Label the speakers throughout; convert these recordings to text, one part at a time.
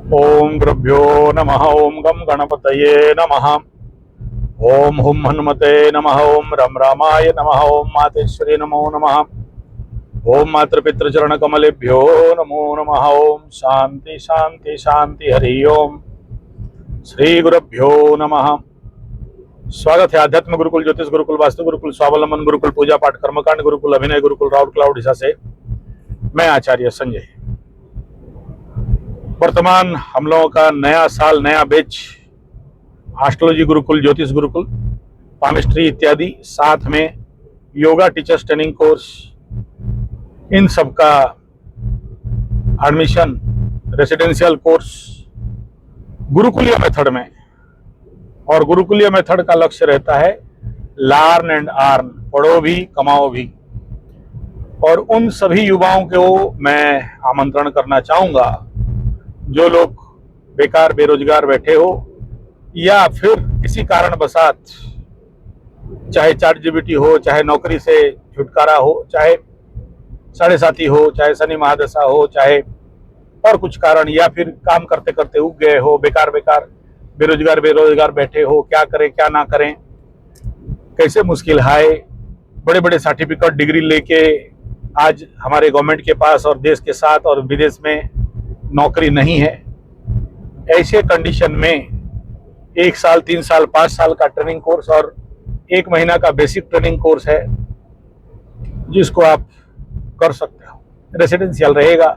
Speaker 1: ओम गुरुभ्यो नमः। ओम गम गणपतये नमः। ओम हुम हनुमते नमः। ओम रम रामाय नमः। ओम मातेश्वरी नमो नमः। ओम मातृपितृचरण कमलेभ्यो नमो नमः। ओम शांति शांति शांति। हरि ओम। श्री गुरुभ्यो नमः। स्वागत है आध्यात्म गुरुकुल, ज्योतिष गुरुकुल, वास्तु गुरुकुल, स्वावलंबन गुरुकुल, पूजा पाठ कर्मकांड गुरुकुल, अभिनय गुरुकुल, राउर क्लाउड उड़ीसा से मैं आचार्य संजय। वर्तमान हम लोगों का नया साल, नया बैच, एस्ट्रोलॉजी गुरुकुल, ज्योतिष गुरुकुल, पामिस्ट्री इत्यादि, साथ में योगा टीचर्स ट्रेनिंग कोर्स, इन सब का एडमिशन रेसिडेंशियल कोर्स गुरुकुलीय मेथड में। और गुरुकुलीय मेथड का लक्ष्य रहता है लर्न एंड अर्न, पढ़ो भी कमाओ भी। और उन सभी युवाओं को मैं आमंत्रण करना चाहूंगा जो लोग बेकार बेरोजगार बैठे हो या फिर किसी कारण बसात, चाहे चैट जीपीटी हो, चाहे नौकरी से छुटकारा हो, चाहे साढ़े साथी हो, चाहे शनि महादशा हो, चाहे और कुछ कारण, या फिर काम करते करते उग गए हो, बेकार बेकार बेरोजगार बैठे हो, क्या करें क्या ना करें, कैसे मुश्किल है। बड़े बड़े सर्टिफिकेट डिग्री लेके आज हमारे गवर्नमेंट के पास और देश के साथ और विदेश में नौकरी नहीं है। ऐसे कंडीशन में 1 साल, 3 साल, 5 साल का ट्रेनिंग कोर्स और 1 महीना का बेसिक ट्रेनिंग कोर्स है जिसको आप कर सकते हो। रेसिडेंशियल रहेगा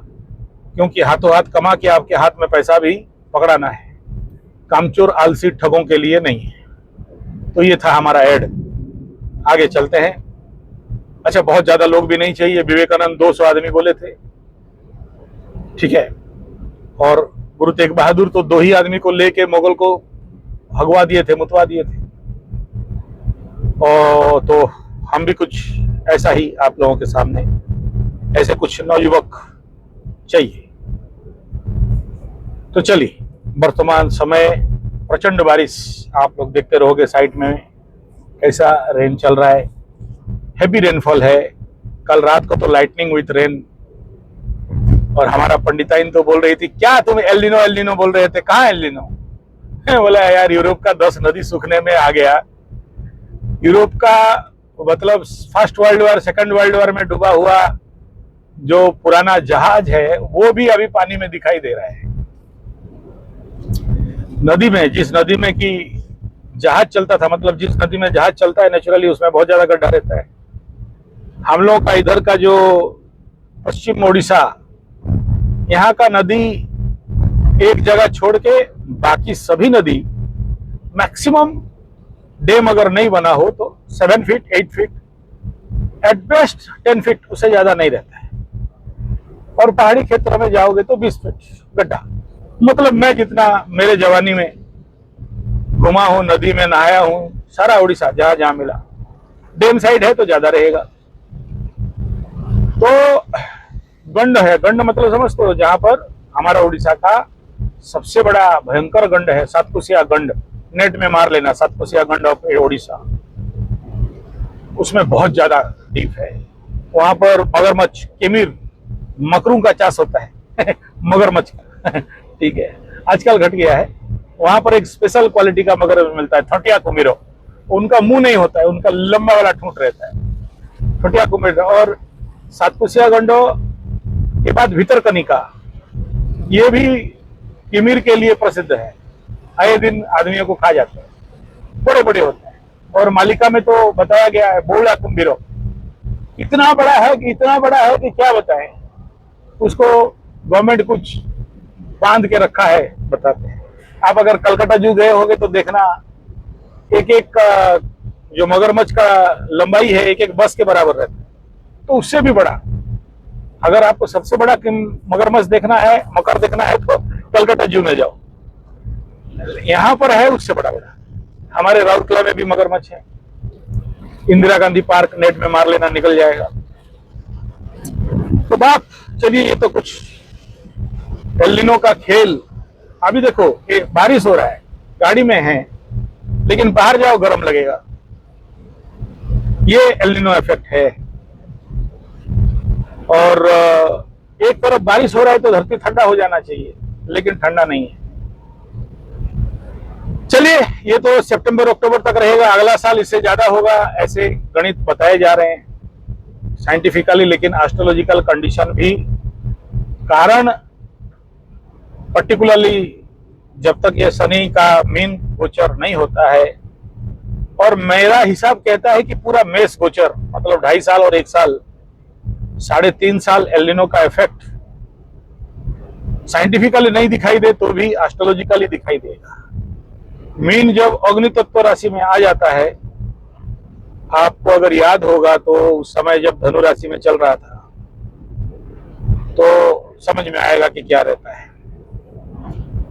Speaker 1: क्योंकि हाथों हाथ कमा के आपके हाथ में पैसा भी पकड़ाना है, कामचोर आलसी ठगों के लिए नहीं है। तो ये था हमारा ऐड। आगे चलते हैं। अच्छा, बहुत ज्यादा लोग भी नहीं चाहिए। विवेकानंद 200 आदमी बोले थे, ठीक है। और गुरु तेग बहादुर तो 2 ही आदमी को लेके मुगल को भगवा दिए थे, मुतवा दिए थे। और तो हम भी कुछ ऐसा ही आप लोगों के सामने, ऐसे कुछ नवयुवक चाहिए। तो चलिए, वर्तमान समय प्रचंड बारिश, आप लोग देखते रहोगे साइट में कैसा रेन चल रहा है। हैवी रेनफॉल है। कल रात को तो लाइटनिंग विथ रेन। और हमारा पंडिताइन तो बोल रही थी, क्या तुम एल नीनो बोल रहे थे, कहाँ एल नीनो? बोला यार, यूरोप का 10 नदी सूखने में आ गया। यूरोप का मतलब first world war, second world war में डूबा हुआ जो पुराना जहाज है वो भी अभी पानी में दिखाई दे रहा है। नदी में, जिस नदी में कि जहाज चलता था, मतलब जिस नदी में जहाज चलता है नेचुरली, उसमें बहुत ज्यादा गड्ढा रहता है। हम लोग का इधर का जो पश्चिम उड़ीसा, यहाँ का नदी एक जगह छोड़ के बाकी सभी नदी मैक्सिमम डैम अगर नहीं बना हो तो 7 feet 8 feet, at best 10 feet, उससे ज्यादा नहीं रहता है। और पहाड़ी क्षेत्र में जाओगे तो 20 फीट गड्ढा। मतलब मैं जितना मेरे जवानी में घुमा हूं, नदी में नहाया हूं, सारा उड़ीसा जहां जहां मिला, डैम साइड है तो ज्यादा रहेगा। तो गंड है, गंड मतलब समझते हो, जहां पर हमारा उड़ीसा का सबसे बड़ा भयंकर गंड है, सातकोशिया गंड। नेट में मार लेना, सातकोशिया गंड ऑफ ओडिशा। उसमें बहुत ज्यादा डीप है। वहां पर मगरमच्छ, किमिर, मकरू का चाष होता है मगरमच्छ का ठीक है, आजकल घट गया है। वहां पर एक स्पेशल क्वालिटी का मगर मिलता है, थोटिया कुमिरो। उनका मुंह नहीं होता है, उनका लंबा वाला ठूंठ रहता है, थोटिया कुमिरो। और सातकोशिया गंडो के बाद भितरकनिका, ये भी किमिर के लिए प्रसिद्ध है। आए दिन आदमियों को खा जाते हैं, बड़े बड़े होते हैं। और मालिका में तो बताया गया है बोला कुम्भीरो, इतना बड़ा है कि इतना बड़ा है कि क्या बताएं। उसको गवर्नमेंट कुछ बांध के रखा है, बताते हैं। आप अगर कलकत्ता जू गए होंगे तो देखना, एक एक जो मगरमच्छ का लंबाई है एक एक बस के बराबर रहता है। तो उससे भी बड़ा, अगर आपको सबसे बड़ा मगरमच्छ देखना है, मकर देखना है, तो कलकत्ता जू में जाओ, यहाँ पर है उससे बड़ा बड़ा। हमारे राउरकेला में भी मगरमच्छ है। इंदिरा गांधी पार्क, नेट में मार लेना, निकल जाएगा। तो बात, चलिए, ये तो कुछ एल नीनो का खेल। अभी देखो ये बारिश हो रहा है, गाड़ी में है, लेकिन बाहर जाओ गर्म लगेगा। ये एल नीनो इफेक्ट है। और एक तरफ बारिश हो रहा है तो धरती ठंडा हो जाना चाहिए, लेकिन ठंडा नहीं है। चलिए, ये तो सितंबर अक्टूबर तक रहेगा, अगला साल इससे ज्यादा होगा, ऐसे गणित बताए जा रहे हैं साइंटिफिकली। लेकिन एस्ट्रोलॉजिकल कंडीशन भी कारण, पर्टिकुलरली जब तक ये शनि का मीन गोचर नहीं होता है, और मेरा हिसाब कहता है कि पूरा मेष गोचर मतलब 2.5 साल और 1 साल, 3.5 साल एल नीनो का इफेक्ट साइंटिफिकली नहीं दिखाई दे तो भी एस्ट्रोलॉजिकली दिखाई देगा। मीन जब अग्नि तत्व राशि में आ जाता है, आपको अगर याद होगा तो उस समय जब धनु राशि में चल रहा था, तो समझ में आएगा कि क्या रहता है।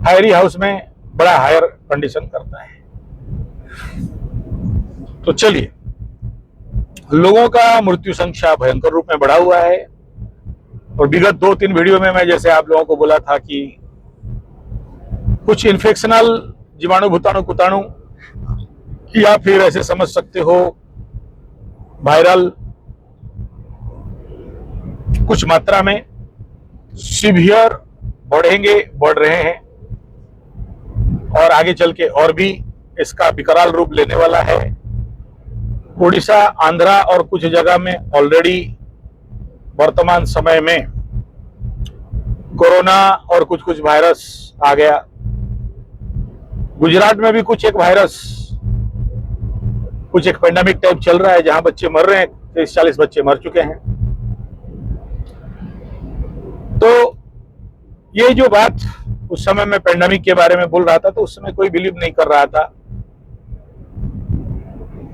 Speaker 1: हायरी हाउस में बड़ा हायर कंडीशन करता है। तो चलिए, लोगों का मृत्यु संख्या भयंकर रूप में बढ़ा हुआ है, और विगत 2-3 वीडियो में मैं जैसे आप लोगों को बोला था कि कुछ इन्फेक्शनल जीवाणु, भूताणु, कुताणु, या फिर ऐसे समझ सकते हो वायरल कुछ मात्रा में सीवियर बढ़ रहे हैं, और आगे चल के और भी इसका विकराल रूप लेने वाला है। उड़ीसा, आंध्रा और कुछ जगह में ऑलरेडी वर्तमान समय में कोरोना और कुछ वायरस आ गया। गुजरात में भी कुछ एक पेंडेमिक टाइप चल रहा है, जहां बच्चे मर रहे हैं, 30-40 बच्चे मर चुके हैं। तो ये जो बात उस समय मैं पेंडेमिक के बारे में बोल रहा था, तो उस समय कोई बिलीव नहीं कर रहा था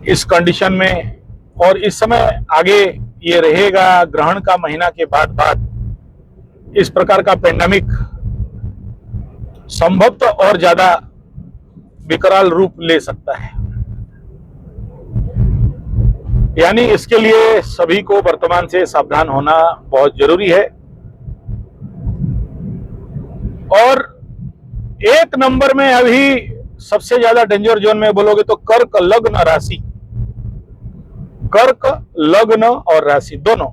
Speaker 1: इस कंडीशन में। और इस समय आगे ये रहेगा, ग्रहण का महीना के बाद इस प्रकार का पेंडेमिक संभवतः और ज्यादा विकराल रूप ले सकता है। यानी इसके लिए सभी को वर्तमान से सावधान होना बहुत जरूरी है। और 1 नंबर में अभी सबसे ज्यादा डेंजर जोन में बोलोगे तो कर्क लग्न राशि, कर्क लग्न और राशि दोनों,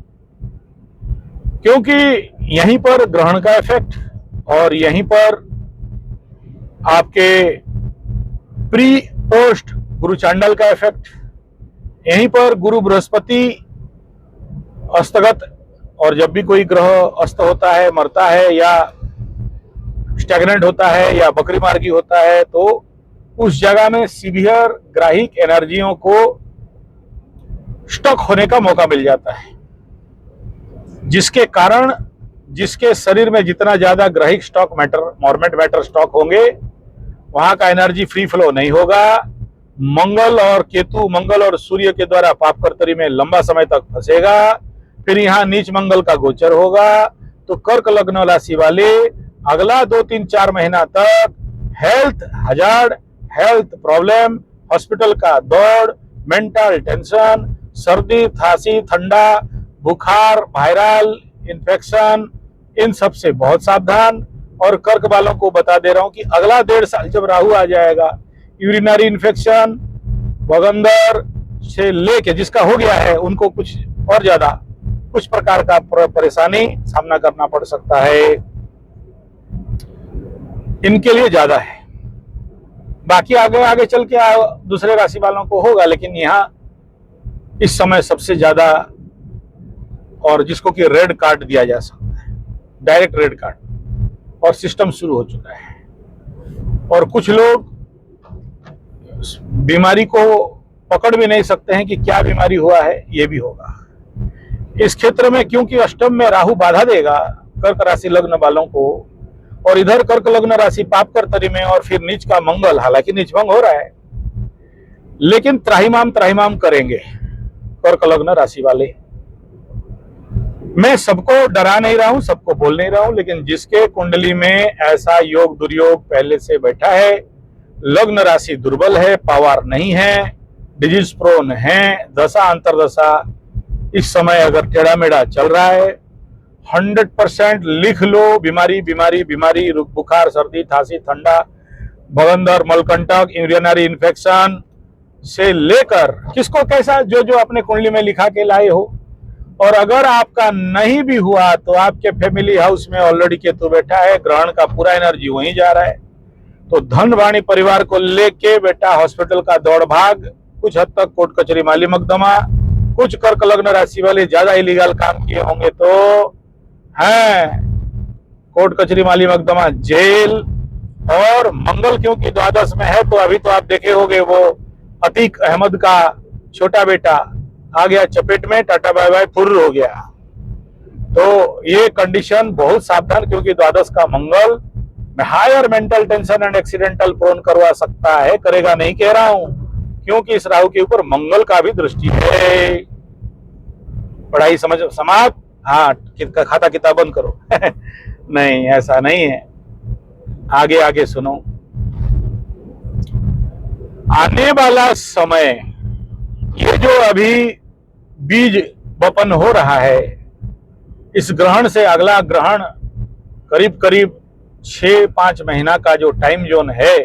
Speaker 1: क्योंकि यहीं पर ग्रहण का इफेक्ट, और यहीं पर आपके प्री पोस्ट गुरु चांडल का इफेक्ट, यहीं पर गुरु बृहस्पति अस्तगत, और जब भी कोई ग्रह अस्त होता है, मरता है, या स्टैग्नेंट होता है, या बकरी मार्गी होता है, तो उस जगह में सीवियर ग्राहिक एनर्जियों को स्टक होने का मौका मिल जाता है, जिसके कारण जिसके शरीर में जितना ज्यादा ग्राहिक स्टॉक मैटर, मॉर्मेंट मैटर स्टॉक होंगे, वहां का एनर्जी फ्री फ्लो नहीं होगा। मंगल और सूर्य के द्वारा पाप कर्तरी में लंबा समय तक फंसेगा, फिर यहाँ नीच मंगल का गोचर होगा। तो कर्क लग्न राशि वाले अगला 2-3-4 महीना तक health hazard, health problem, hospital का दौड़, मेंटल टेंशन, सर्दी, खांसी, ठंडा, बुखार, वायरल इन्फेक्शन, इन सब से बहुत सावधान। और कर्क वालों को बता दे रहा हूं कि अगला 1.5 साल जब राहु आ जाएगा, यूरिनरी इन्फेक्शन, बगंदर से लेके जिसका हो गया है, उनको कुछ और ज्यादा कुछ प्रकार का परेशानी सामना करना पड़ सकता है। इनके लिए ज्यादा है, बाकी आगे चल के दूसरे राशि वालों को होगा, लेकिन यहाँ इस समय सबसे ज्यादा, और जिसको कि रेड कार्ड दिया जा सकता है, डायरेक्ट रेड कार्ड, और सिस्टम शुरू हो चुका है। और कुछ लोग बीमारी को पकड़ भी नहीं सकते हैं कि क्या बीमारी हुआ है, ये भी होगा इस क्षेत्र में, क्योंकि अष्टम में राहु बाधा देगा कर्क राशि लग्न वालों को, और इधर कर्क लग्न राशि पाप कर्तरी में, और फिर नीच का मंगल, हालांकि नीच भंग हो रहा है, लेकिन त्राहिमाम करेंगे कर्क लग्न राशि वाले। मैं सबको डरा नहीं रहा हूं, सबको बोल नहीं रहा हूं, लेकिन जिसके कुंडली में ऐसा योग दुर्योग पहले से बैठा है, लग्न राशि दुर्बल है, पावर नहीं है, डिजीज प्रोन है, दशा अंतरदशा इस समय अगर टेढ़ा मेढ़ा चल रहा है, 100% लिख लो, बीमारी, बुखार, सर्दी, खांसी, ठंडा, बगंदर, मलकंटक, यूरिनरी इन्फेक्शन से लेकर किसको कैसा जो अपने कुंडली में लिखा के लाए हो, और अगर आपका नहीं भी हुआ तो आपके फैमिली हाउस में ऑलरेडी केतु बैठा है, ग्रहण का पूरा एनर्जी वहीं जा रहा है। तो धन वाणी परिवार को लेके बेटा हॉस्पिटल का दौड़ भाग, कुछ हद तक कोर्ट कचहरी माली मुकदमा, कुछ कर्क लग्न राशि वाले ज्यादा इलीगल काम किए होंगे तो है कोर्ट कचहरी माली मुकदमा, जेल। और मंगल क्योंकि द्वादश में है तो अभी तो आप देखे होंगे वो अतीक अहमद का छोटा बेटा आ गया चपेट में, टाटा बाय बाय फुर्र हो गया। तो ये कंडीशन बहुत सावधान, क्योंकि द्वादश का मंगल में higher mental tension and accidental prone करवा सकता है, करेगा नहीं कह रहा हूं, क्योंकि इस राहु के ऊपर मंगल का भी दृष्टि है। पढ़ाई समझ समाप्त, हाँ खाता किताब बंद करो नहीं ऐसा नहीं है, आगे आगे सुनो। आने वाला समय, ये जो अभी बीज वपन हो रहा है, इस ग्रहण से अगला ग्रहण करीब करीब 6-5 महीना का जो टाइम जोन है,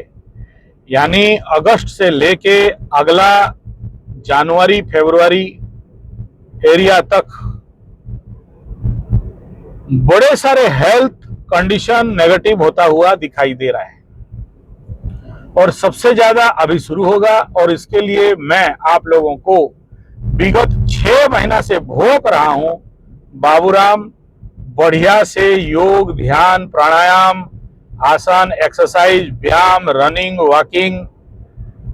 Speaker 1: यानी अगस्त से लेके अगला जनवरी फरवरी एरिया तक बड़े सारे हेल्थ कंडीशन नेगेटिव होता हुआ दिखाई दे रहा है। और सबसे ज्यादा अभी शुरू होगा, और इसके लिए मैं आप लोगों को विगत 6 महीना से भोग रहा हूं। बाबूराम बढ़िया से योग, ध्यान, प्राणायाम, आसन, एक्सरसाइज, व्यायाम, रनिंग, वॉकिंग,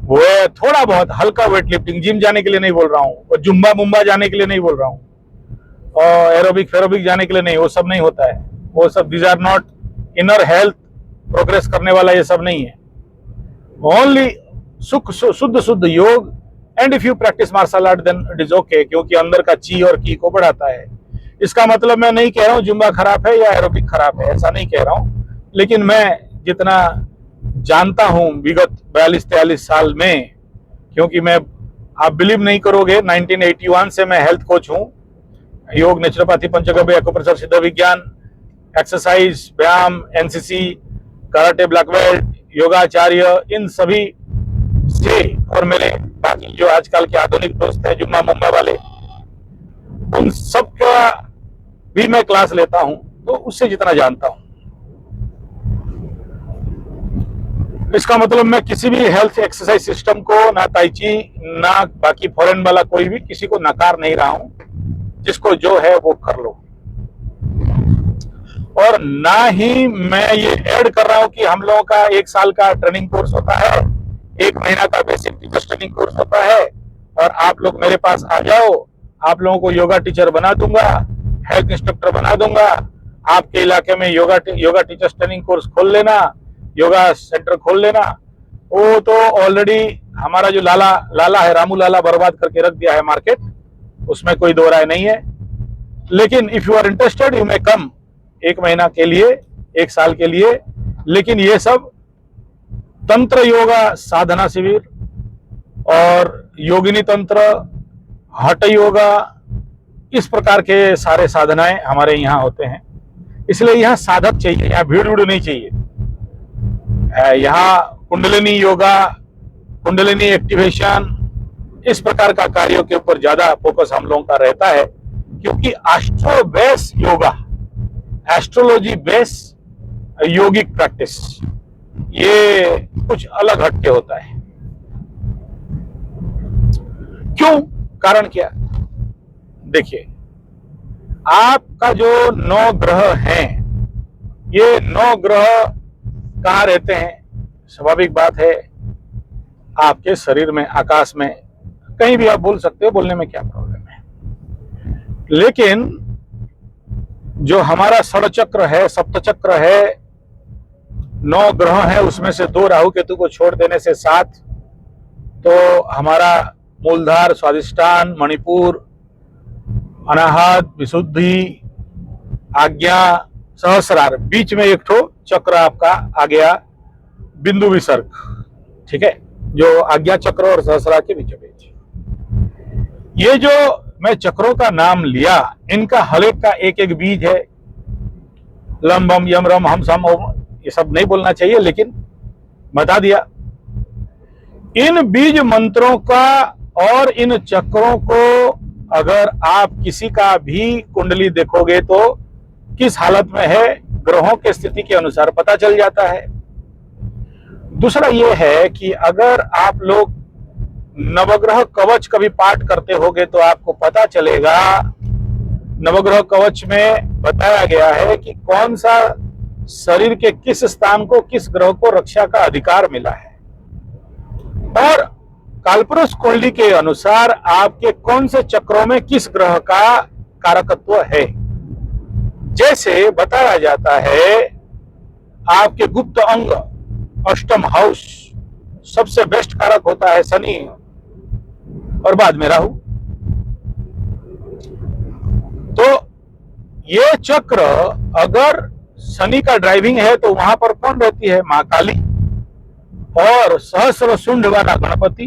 Speaker 1: वो थोड़ा बहुत हल्का वेट लिफ्टिंग, जिम जाने के लिए नहीं बोल रहा हूं, और जुम्बा मुम्बा जाने के लिए नहीं बोल रहा हूं, और एरोबिक फेरोबिक जाने के लिए नहीं, वो सब नहीं होता है। वो सब these are not inner health progress करने वाला, ये सब नहीं है। ओनली शुद्ध योग, and if you practice martial art then it is okay, क्योंकि अंदर का ची और की को बढ़ाता है। इसका मतलब मैं नहीं कह रहा हूं जुम्बा खराब है या एरोबिक खराब है, ऐसा नहीं कह रहा हूं, लेकिन मैं जितना जानता हूं विगत 42-43 साल में, क्योंकि मैं, आप बिलीव नहीं करोगे, 1981 से मैं हेल्थ कोच हूं। योग, नेचुरोपैथी, पंचगव्य, एक्यूप्रेशर, सिद्ध विज्ञान, एक्सरसाइज, व्यायाम, एनसीसी, कराटे ब्लैक बेल्ट, योगाचार्य, इन सभी से, और मेरे बाकी जो आजकल के आधुनिक दोस्त हैं जुम्मा मुम्बा वाले, उन सब का भी मैं क्लास लेता हूं, तो उससे जितना जानता हूं। इसका मतलब मैं किसी भी हेल्थ एक्सरसाइज सिस्टम को, ना ताइची, ना बाकी फॉरेन वाला कोई भी, किसी को नकार नहीं रहा हूं। जिसको जो है वो कर लो, और ना ही मैं ये ऐड कर रहा हूं कि हम लोगों का 1 साल का ट्रेनिंग कोर्स होता है, 1 महीना का बेसिक टीचर्स ट्रेनिंग कोर्स होता है, और आप लोग मेरे पास आ जाओ, आप लोगों को योगा टीचर बना दूंगा, हेल्थ इंस्ट्रक्टर बना दूंगा। आपके इलाके में योगा टीचर्स ट्रेनिंग कोर्स खोल लेना, योगा सेंटर खोल लेना। वो तो ऑलरेडी हमारा जो लाला है, रामू लाला, बर्बाद करके रख दिया है मार्केट, उसमें कोई दो राय नहीं है। लेकिन if you are interested you may come, 1 महीना के लिए, 1 साल के लिए। लेकिन ये सब तंत्र योगा साधना शिविर और योगिनी तंत्र, हठ योगा, इस प्रकार के सारे साधनाएं हमारे यहाँ होते हैं। इसलिए यहाँ साधक चाहिए, यहाँ भीड़ नहीं चाहिए। यहाँ कुंडलिनी योगा, कुंडलिनी एक्टिवेशन, इस प्रकार का कार्यों के ऊपर ज्यादा फोकस हम लोगों का रहता है, क्योंकि astro base yoga, astrology base yogic practice, ये कुछ अलग हटके होता है। क्यों? कारण क्या? देखिए, आपका जो 9 ग्रह हैं, ये 9 ग्रह कहाँ रहते हैं? स्वाभाविक बात है, आपके शरीर में, आकाश में, कहीं भी आप बोल सकते हो, बोलने में क्या प्रॉब्लम है। लेकिन जो हमारा षड़चक्र है, सप्तचक्र है, 9 ग्रह है, उसमें से 2 राहु केतु को छोड़ देने से 7, तो हमारा मूलधार, स्वादिष्टान, मणिपुर, अनाहत, विशुद्धि, आज्ञा, सहस्रार, बीच में एक ठो चक्र आपका आ गया, बिंदु विसर्ग, ठीक है, जो आज्ञा चक्र और सहस्रार के बीच बीच। ये जो मैं चक्रों का नाम लिया, इनका हर एक का एक बीज है। लम बम यम रम हम सम ओम, ये सब नहीं बोलना चाहिए, लेकिन बता दिया। इन बीज मंत्रों का और इन चक्रों को अगर आप किसी का भी कुंडली देखोगे तो किस हालत में है, ग्रहों के स्थिति के अनुसार पता चल जाता है। दूसरा यह है कि अगर आप लोग नवग्रह कवच कभी पाठ करते होगे तो आपको पता चलेगा, नवग्रह कवच में बताया गया है कि कौन सा शरीर के किस स्थान को किस ग्रह को रक्षा का अधिकार मिला है, और कालपुरुष कुंडली के अनुसार आपके कौन से चक्रों में किस ग्रह का कारकत्व है। जैसे बताया जाता है, आपके गुप्त अंग अष्टम हाउस सबसे बेस्ट कारक होता है शनि, और बाद में राहु। तो ये चक्र अगर शनि का ड्राइविंग है तो वहां पर कौन रहती है, मां काली, और सहस्र शुंड वाला गणपति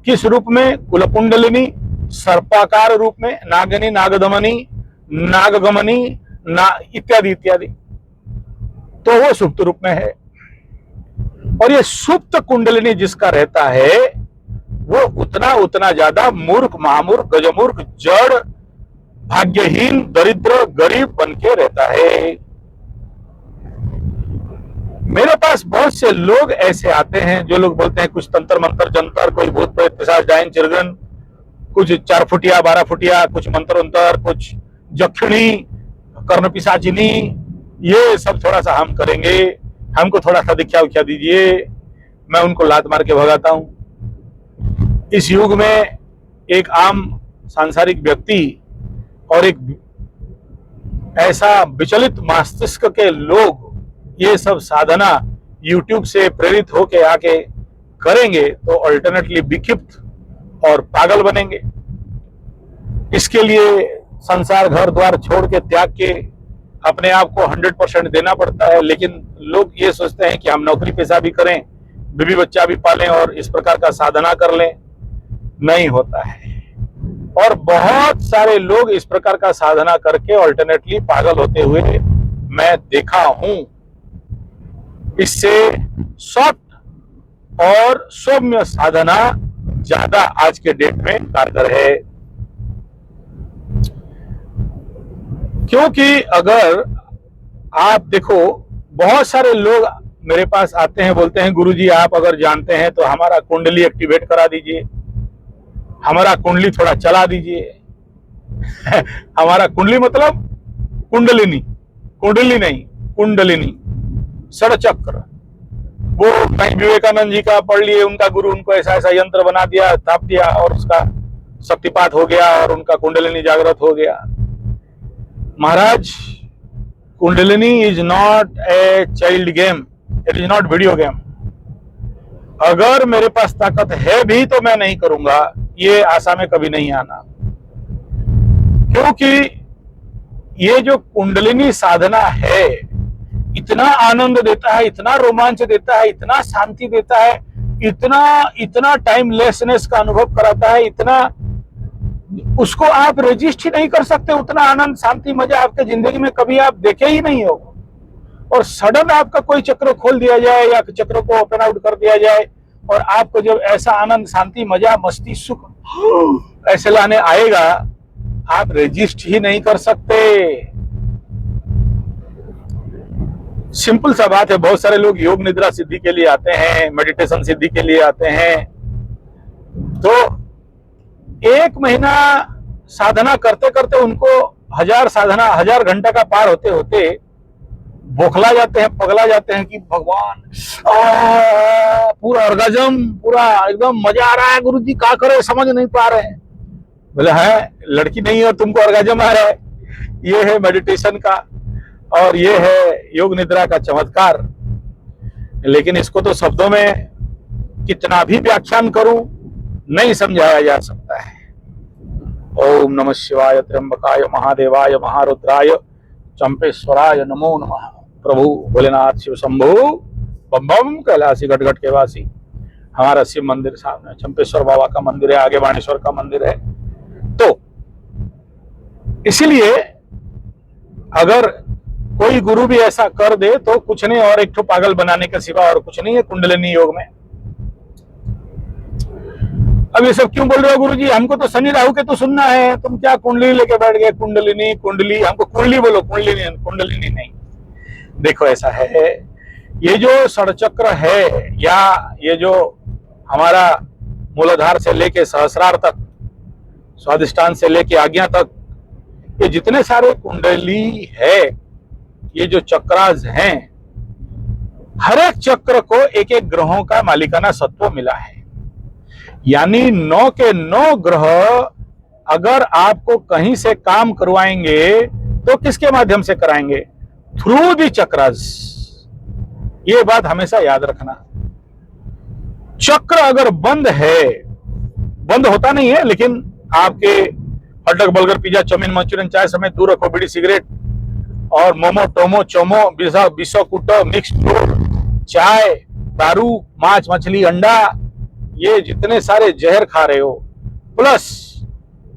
Speaker 1: किस रूप में, कुलकुंडलिनी सर्पाकार रूप में, नागिनी नागदमनी नागगमनी इत्यादि इत्यादि, तो वो सुप्त रूप में है। और ये सुप्त कुंडलिनी जिसका रहता है वो उतना ज्यादा मूर्ख, महामूर्ख, गजमूर्ख, जड़, भाग्यहीन, दरिद्र, गरीब बन के रहता है। मेरे पास बहुत से लोग ऐसे आते हैं जो लोग बोलते हैं कुछ तंत्र मंत्र जंतर, कोई भूत प्रेत पिशाच डायन चिरगन, कुछ 4 फुटिया 12 फुटिया, कुछ मंत्र अंतर, कुछ जखिणी कर्ण पिशाचिनी, ये सब थोड़ा सा हम करेंगे, हमको थोड़ा सा दीक्षा उख्या दीजिए, मैं उनको लात मार के भगाता हूं। इस युग में एक आम सांसारिक व्यक्ति और एक ऐसा विचलित मस्तिष्क के लोग ये सब साधना YouTube से प्रेरित होके आके करेंगे तो अल्टरनेटली विक्षिप्त और पागल बनेंगे। इसके लिए संसार घर द्वार छोड़ के त्याग के अपने आप को 100% देना पड़ता है। लेकिन लोग ये सोचते हैं कि हम नौकरी पेशा भी करें, बीवी बच्चा भी पालें और इस प्रकार का साधना कर लें। नहीं होता है, और बहुत सारे लोग इस प्रकार का साधना करके अल्टरनेटली पागल होते हुए मैं देखा हूं। इससे सॉफ्ट और सौम्य साधना ज्यादा आज के डेट में कारगर है, क्योंकि अगर आप देखो बहुत सारे लोग मेरे पास आते हैं, बोलते हैं गुरुजी आप अगर जानते हैं तो हमारा कुंडली एक्टिवेट करा दीजिए, हमारा कुंडली थोड़ा चला दीजिए। हमारा कुंडली मतलब कुंडलिनी, कुंडली नहीं कुंडलिनी, षडचक्र। वो कहीं विवेकानंद जी का पढ़ लिए, उनका गुरु उनको ऐसा ऐसा यंत्र बना दिया, ताप दिया और उसका शक्तिपात हो गया और उनका कुंडलिनी जागृत हो गया। महाराज, kundalini is not a child game, it is not video game. अगर मेरे पास ताकत है भी तो मैं नहीं करूंगा, ये आशा में कभी नहीं आना, क्योंकि ये जो कुंडलिनी साधना है इतना आनंद देता है, इतना रोमांच देता है, इतना शांति देता है, इतना टाइमलेसनेस का अनुभव कराता है, इतना उसको आप रजिस्ट ही नहीं कर सकते। उतना आनंद, शांति, मजा आपके जिंदगी में कभी आप देखे ही नहीं हो। और सडन आपका कोई चक्र खोल दिया जाए या चक्र को ओपन आउट कर दिया जाए और आपको जब ऐसा आनंद, शांति, मजा, मस्ती, सुख ऐसे लाने आएगा, आप रजिस्ट ही नहीं कर सकते। सिंपल सा बात है। बहुत सारे लोग योग निद्रा सिद्धि के लिए आते हैं, मेडिटेशन सिद्धि के लिए आते हैं, तो 1 महीना साधना करते करते उनको 1000 घंटा का पार होते होते बौखला जाते हैं, पगला जाते हैं कि भगवान पूरा ऑर्गेजम, पूरा एकदम मजा आ रहा है, गुरुजी क्या करे समझ नहीं पा रहे हैं। बोले है लड़की नहीं है और तुमको ऑर्गेजम आ रहा है। ये है मेडिटेशन का और ये है योग निद्रा का चमत्कार। लेकिन इसको तो शब्दों में कितना भी व्याख्यान करूं नहीं समझाया जा सकता है। ओम नमः शिवाय, त्र्यंबकाय, महादेवाय, महारुद्राय, चंपेश्वराय नमो नमः। प्रभु भोलेनाथ शिव शंभु बम बम कैलाशी गटगट के वासी। हमारा शिव मंदिर सामने चंपेश्वर बाबा का मंदिर है, आगे बाणेश्वर का मंदिर है। तो इसीलिए अगर कोई गुरु भी ऐसा कर दे तो कुछ नहीं, और एक ठो पागल बनाने के सिवा और कुछ नहीं है कुंडलिनी योग में। अब अब ये सब क्यों बोल रहे हो गुरुजी? हमको तो शनि राहु के तो सुनना है, तुम क्या कुंडली लेके बैठ गए? कुंडलिनी कुंडली, हमको कुंडली बोलो, कुंडलिनी कुंडलिनी नहीं। देखो ऐसा है, ये जो षडचक्र है या ये जो हमारा मूलाधार से लेके सहस्रार तक, स्वादिष्टान से लेके आज्ञा तक, ये जितने सारे कुंडली है, ये जो चक्रास हैं, हर एक चक्र को एक एक ग्रहों का मालिकाना सत्व मिला है। यानी 9 के 9 ग्रह अगर आपको कहीं से काम करवाएंगे तो किसके माध्यम से कराएंगे? Through the chakras. ये बात हमेशा याद रखना। चक्र अगर बंद है, बंद होता नहीं है, लेकिन आपके अटक बर्गर पिज्जा चाउमीन मंचूरियन चाय समेत दूर रखो बीड़ी सिगरेट और मोमो टोमो चोमो बिसो कुटो मिक्स फ्रूट चाय दारू मांस मछली अंडा, ये जितने सारे जहर खा रहे हो, प्लस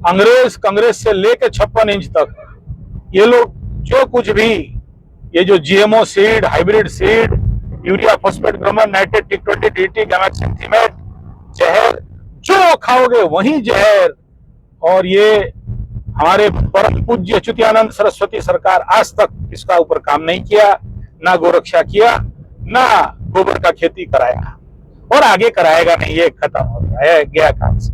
Speaker 1: अंग्रेज कांग्रेस से लेकर 56 इंच तक ये लोग जो कुछ भी, ये जो GMO seed, hybrid seed, urea phosphate Gromor nitrate टिक20 डीटी गैमेक्सिनथीमेट, जहर जो खाओगे वही जहर। और ये हमारे परम पूज्य अच्युतानंद सरस्वती सरकार आज तक इसका ऊपर काम नहीं किया, ना गोरक्षा किया, ना गोबर का खेती कराया और आगे कराएगा नहीं। ये खत्म हो गया, गया काम से।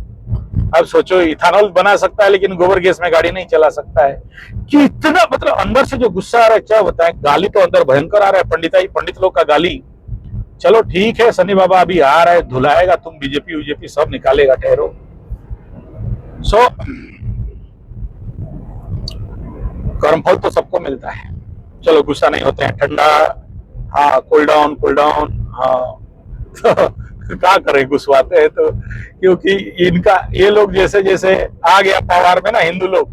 Speaker 1: अब सोचो, इथानॉल बना सकता है लेकिन गोबर गैस में गाड़ी नहीं चला सकता है। कि इतना मतलब अंदर से जो गुस्सा आ रहा है, क्या बताएं। गाली तो अंदर भयंकर आ रहा है, पंडित लोग का गाली। चलो ठीक है, शनि बाबा अभी आ रहा है, धुलाएगा, तुम बीजेपी सब निकालेगा, ठहरो। सो कर्मफल तो सबको मिलता है। चलो गुस्सा नहीं होते हैं, ठंडा, हाँ कूल डाउन, हाँ तो क्या करें, गुस्साते हैं तो, क्योंकि इनका ये लोग जैसे जैसे आ गया पावर में ना हिंदू लोग,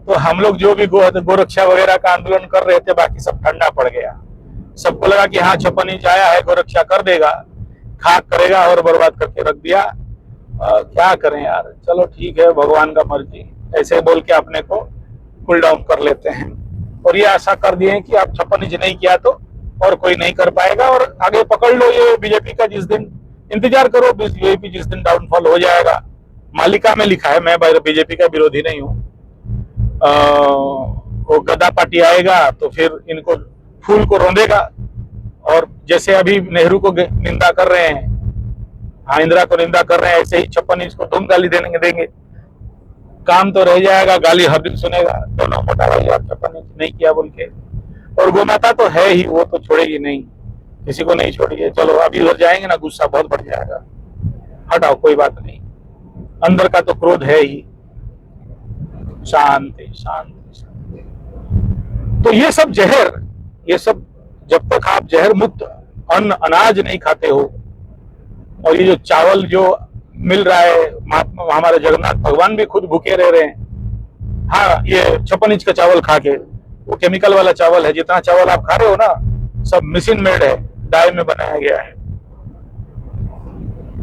Speaker 1: तो हम लोग जो भी गोरक्षा वगैरह का आंदोलन कर रहे थे, बाकी सब ठंडा पड़ गया। सबको लगा कि हाँ 56 इंच आया है, गोरक्षा कर देगा, खाक करेगा और बर्बाद करके रख दिया। क्या करें यार, चलो ठीक है, भगवान का मर्जी, ऐसे बोल के अपने को कूल डाउन कर लेते हैं। और ये आशा कर दिए हैं कि आप 56 इंच नहीं किया तो और कोई नहीं कर पाएगा, और आगे पकड़ लो ये बीजेपी का, जिस दिन इंतजार करो बीजेपी जिस दिन डाउनफॉल हो जाएगा। मालिका में लिखा है, मैं बीजेपी का विरोधी नहीं हूँ। वो गद्दा पार्टी आएगा तो फिर इनको फूल को रौंदेगा, और जैसे अभी नेहरू को निंदा कर रहे हैं, हाँ इंदिरा को निंदा कर रहे हैं, ऐसे ही 56 इंच को तुम गाली देंगे। काम तो रह जाएगा, गाली हर दिन सुनेगा, दोनों मोटा भाई आप 56 इंच नहीं किया बोल के। और गोमाता तो है ही, वो तो छोड़ेगी नहीं, किसी को नहीं छोड़िए। चलो अभी उधर जाएंगे ना, गुस्सा बहुत बढ़ जाएगा, हटाओ कोई बात नहीं, अंदर का तो क्रोध है ही। शांति शांति शांति। तो ये सब जहर, ये सब जब तक आप जहर मुक्त अन्न अनाज नहीं खाते हो, और ये जो चावल जो मिल रहा है, महात्मा हमारे जगन्नाथ भगवान भी खुद भूखे रह रहे हैं। हाँ ये 56 इंच का चावल खा के, वो केमिकल वाला चावल है, जितना चावल आप खा रहे हो ना, सब मशीन मेड है, डाई में बनाया गया है।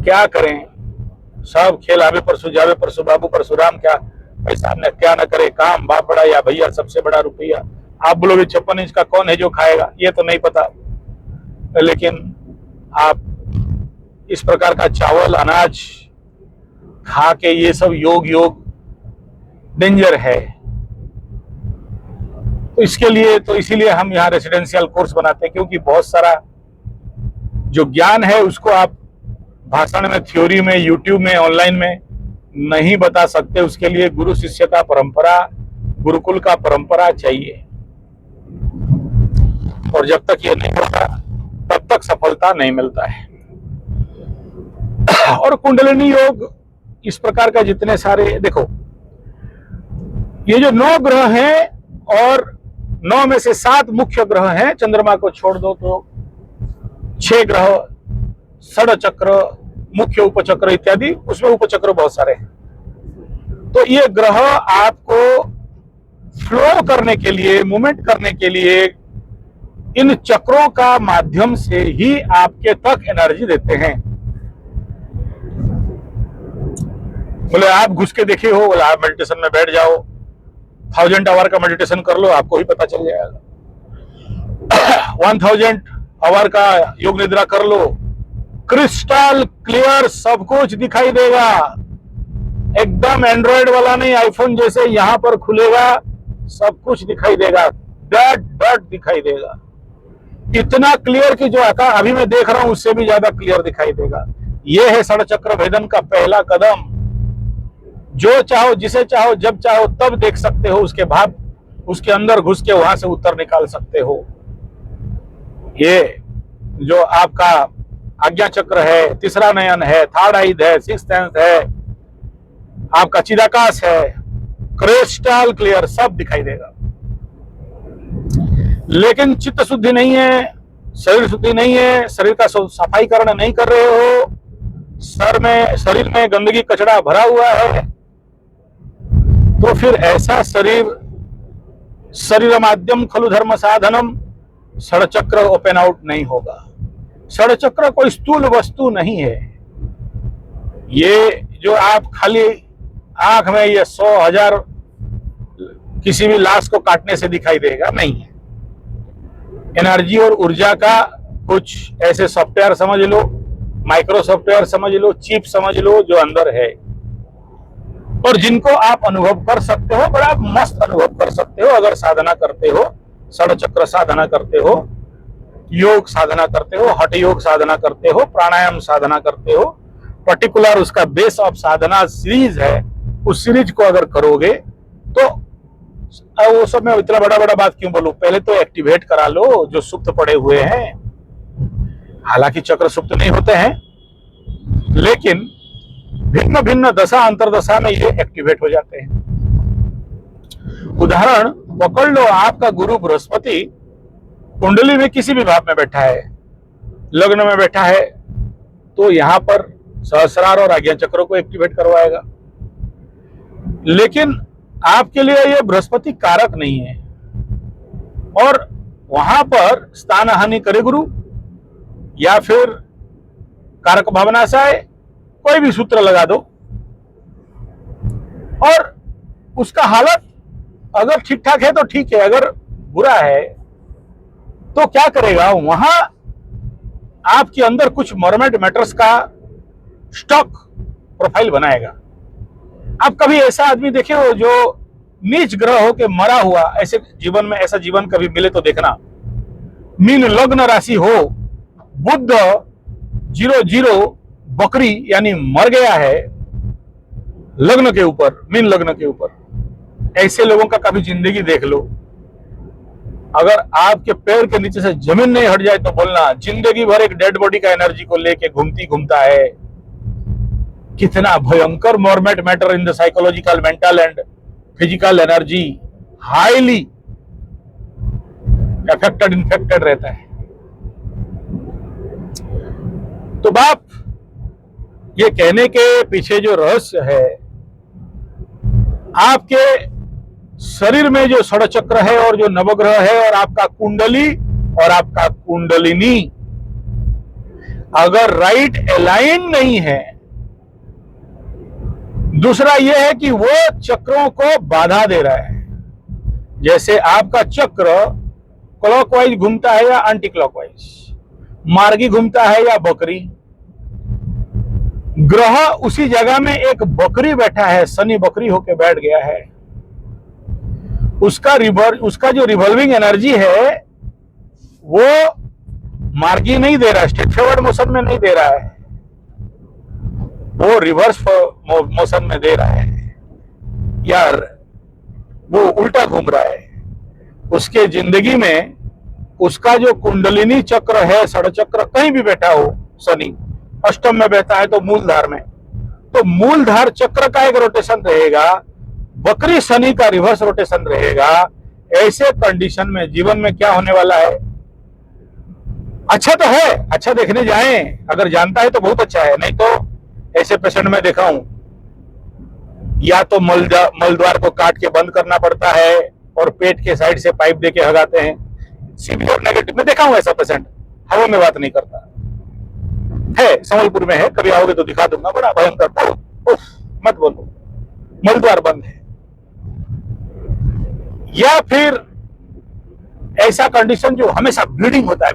Speaker 1: क्या करें, सब खेल आवे परसु जावे परसु बाबू परशुराम, क्या पैसा न क्या न करे काम, बाप बड़ा या भैया सबसे बड़ा रुपया। आप बोलोगे 56 इंच का कौन है जो खाएगा, ये तो नहीं पता, लेकिन आप इस प्रकार का चावल अनाज खा के, ये सब योग डेंजर है। तो इसके लिए तो इसीलिए हम यहाँ रेसिडेंशियल कोर्स बनाते हैं, क्योंकि बहुत सारा जो ज्ञान है उसको आप भाषण में, थ्योरी में, यूट्यूब में, ऑनलाइन में नहीं बता सकते। उसके लिए गुरु शिष्य का परंपरा, गुरुकुल का परंपरा चाहिए, और जब तक ये नहीं होता तब तक सफलता नहीं मिलता है। और कुंडलिनी योग इस प्रकार का जितने सारे, देखो ये जो 9 ग्रह हैं, और 9 में से 7 मुख्य ग्रह हैं, चंद्रमा को छोड़ दो तो 6 ग्रह, षडचक्र, मुख्य उपचक्र इत्यादि, उसमें उपचक्र बहुत सारे हैं। तो ये ग्रह आपको फ्लो करने के लिए, मूवमेंट करने के लिए, इन चक्रों का माध्यम से ही आपके तक एनर्जी देते हैं। बोले आप घुस के देखे हो, बोले आप मेडिटेशन में बैठ जाओ, 1000 आवर का मेडिटेशन कर लो, आपको ही पता चल जाएगा। 1000 आवर का योग निद्रा कर लो, क्रिस्टल क्लियर सब कुछ दिखाई देगा। एकदम एंड्रॉइड वाला नहीं, आईफोन जैसे यहां पर खुलेगा सब कुछ दिखाई देगा, डॉट डॉट दिखाई देगा, इतना क्लियर कि जो आकार अभी मैं देख रहा हूं उससे भी ज्यादा क्लियर दिखाई देगा। यह है षडचक्र भेदन का पहला कदम। जो चाहो, जिसे चाहो, जब चाहो तब देख सकते हो, उसके भाव उसके अंदर घुस के वहां से उत्तर निकाल सकते हो। ये जो आपका आज्ञा चक्र है, तीसरा नयन है, थर्ड आइज है, सिक्स्थ सेंस है, आपका चिदाकाश है, क्रिस्टल क्लियर सब दिखाई देगा। लेकिन चित्त शुद्धि नहीं है, शरीर शुद्धि नहीं है, शरीर का सफाईकरण नहीं कर रहे हो, शरीर में गंदगी कचरा भरा हुआ है, तो फिर ऐसा शरीर माध्यम खलु धर्म साधनम, षडचक्र ओपन आउट नहीं होगा। षडचक्र कोई स्थूल वस्तु नहीं है। ये जो आप खाली आंख में ये 100,000 किसी भी लाश को काटने से दिखाई देगा, नहीं है। एनर्जी और ऊर्जा का कुछ ऐसे सॉफ्टवेयर समझ लो, माइक्रो सॉफ्टवेयर समझ लो, चिप समझ लो, जो अंदर है और जिनको आप अनुभव कर सकते हो, बड़ा मस्त अनुभव कर सकते हो अगर साधना करते हो, षडचक्र साधना करते हो, योग साधना करते हो, हठ योग साधना करते हो, प्राणायाम साधना करते हो। पर्टिकुलर उसका बेस ऑफ साधना सीरीज है, उस सीरीज को अगर करोगे तो वो सब मैं इतना बड़ा बड़ा बात क्यों बोलूं, पहले तो एक्टिवेट करा लो जो सुप्त पड़े हुए हैं। हालांकि चक्र सुप्त नहीं होते हैं, लेकिन भिन्न भिन्न दशा अंतरदशा में ये एक्टिवेट हो जाते हैं। उदाहरण पकड़ लो, आपका गुरु बृहस्पति कुंडली में किसी भी भाव में बैठा है, लग्न में बैठा है, तो यहां पर सहस्रार और आज्ञा चक्रों को एक्टिवेट करवाएगा। लेकिन आपके लिए यह बृहस्पति कारक नहीं है और वहां पर स्थान हानि करे गुरु या फिर कारक भावनाशाय, कोई भी सूत्र लगा दो, और उसका हालत अगर ठीक ठाक है तो ठीक है, अगर बुरा है तो क्या करेगा, वहां आपके अंदर कुछ मोरमेंट मैटर्स का स्टॉक प्रोफाइल बनाएगा। आप कभी ऐसा आदमी देखे हो जो नीच ग्रह हो के मरा हुआ, ऐसे जीवन में ऐसा जीवन कभी मिले तो देखना। मीन लग्न राशि हो, बुध 00 बकरी यानी मर गया है लग्न के ऊपर, मीन लग्न के ऊपर, ऐसे लोगों का कभी जिंदगी देख लो। अगर आपके पैर के नीचे से जमीन नहीं हट जाए तो बोलना, जिंदगी भर एक डेड बॉडी का एनर्जी को लेके घूमता है। कितना भयंकर मोरमेट matter in the psychological, mental and physical energy highly affected, infected रहता है। तो बाप, ये कहने के पीछे जो रहस्य है, आपके शरीर में जो षडचक्र है और जो नवग्रह है और आपका कुंडली और आपका कुंडलिनी अगर राइट अलाइन नहीं है, दूसरा यह है कि वो चक्रों को बाधा दे रहा है। जैसे आपका चक्र क्लॉकवाइज घूमता है या एंटी क्लॉकवाइज, मार्गी घूमता है या बकरी, ग्रह उसी जगह में एक बकरी बैठा है, शनि बकरी होके बैठ गया है, उसका जो रिवॉल्विंग एनर्जी है वो मार्गी नहीं दे रहा है, स्ट्रेट फॉरवर्ड मोशन में नहीं दे रहा है, वो रिवर्स मोशन में दे रहा है, यार वो उल्टा घूम रहा है। उसके जिंदगी में उसका जो कुंडलिनी चक्र है, षडचक्र कहीं भी बैठा हो, शनि अष्टम में बैठा है तो मूलधार में, तो मूलधार चक्र का एक रोटेशन रहेगा, बकरी शनि का रिवर्स रोटेशन रहेगा। ऐसे कंडीशन में जीवन में क्या होने वाला है? अच्छा तो है, अच्छा देखने जाएं, अगर जानता है तो बहुत अच्छा है, नहीं तो ऐसे पेशेंट में देखा हूं, या तो मल द्वार को काट के बंद करना पड़ता है और पेट के साइड से पाइप देके हगाते हैं। सीवियर नेगेटिव में देखा हूं ऐसा पेशेंट, हवा में बात नहीं करता है, संबलपुर में है, कभी आओगे तो दिखा दूंगा, बड़ा भयंकर, मत बोलो, मल द्वार बंद है। या फिर ऐसा कंडीशन जो हमेशा ब्लीडिंग होता है,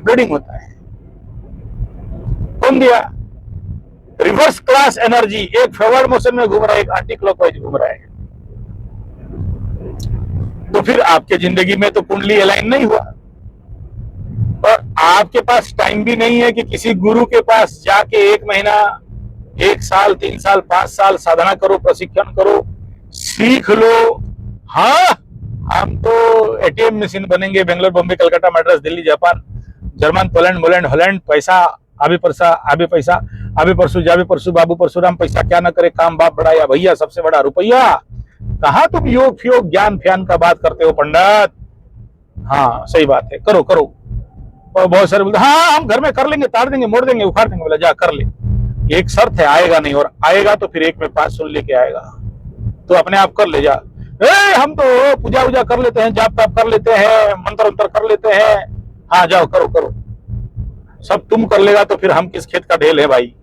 Speaker 1: कौन दिया? रिवर्स क्लास एनर्जी, एक फॉरवर्ड मोशन में घूम रहा है, एक एंटी क्लॉकवाइज घूम रहा है, तो फिर आपके जिंदगी में तो कुंडली अलाइन नहीं हुआ। और आपके पास टाइम भी नहीं है कि किसी गुरु के पास जाके 1 महीना, 1 साल, 3 साल, 5 साल साधना करो, प्रशिक्षण करो, सीख लो। हाँ, हम तो एटीएम मशीन बनेंगे, Bangalore, Bombay, Calcutta, Madras, Delhi, Japan, German, Poland, मोलैंड, हॉलैंड, पैसा आबे पैसा, आबे पैसा, आबे परसू, जाबे परसू, बाबू परशुराम, पैसा क्या न करे, काम बाप बड़ा या भैया, सबसे बड़ा रुपया। कहा तुम योग फियोग ज्ञान फ्यान का बात करते हो पंडित? हाँ सही बात है, करो करो। और बहुत सारे बोलते हाँ हम घर में कर लेंगे, ताड़ देंगे, मोड़ देंगे, उखाड़ देंगे। बोला जा कर ले, एक शर्त है, आएगा नहीं, और आएगा तो फिर 1 में 5 सुन लेके आएगा, तो अपने आप कर ले जा। हम तो पूजा वूजा कर लेते हैं, जाप ताप कर लेते हैं, मंत्र अंतर कर लेते हैं। हाँ जाओ करो करो, सब तुम कर लेगा तो फिर हम किस खेत का ढेल है भाई?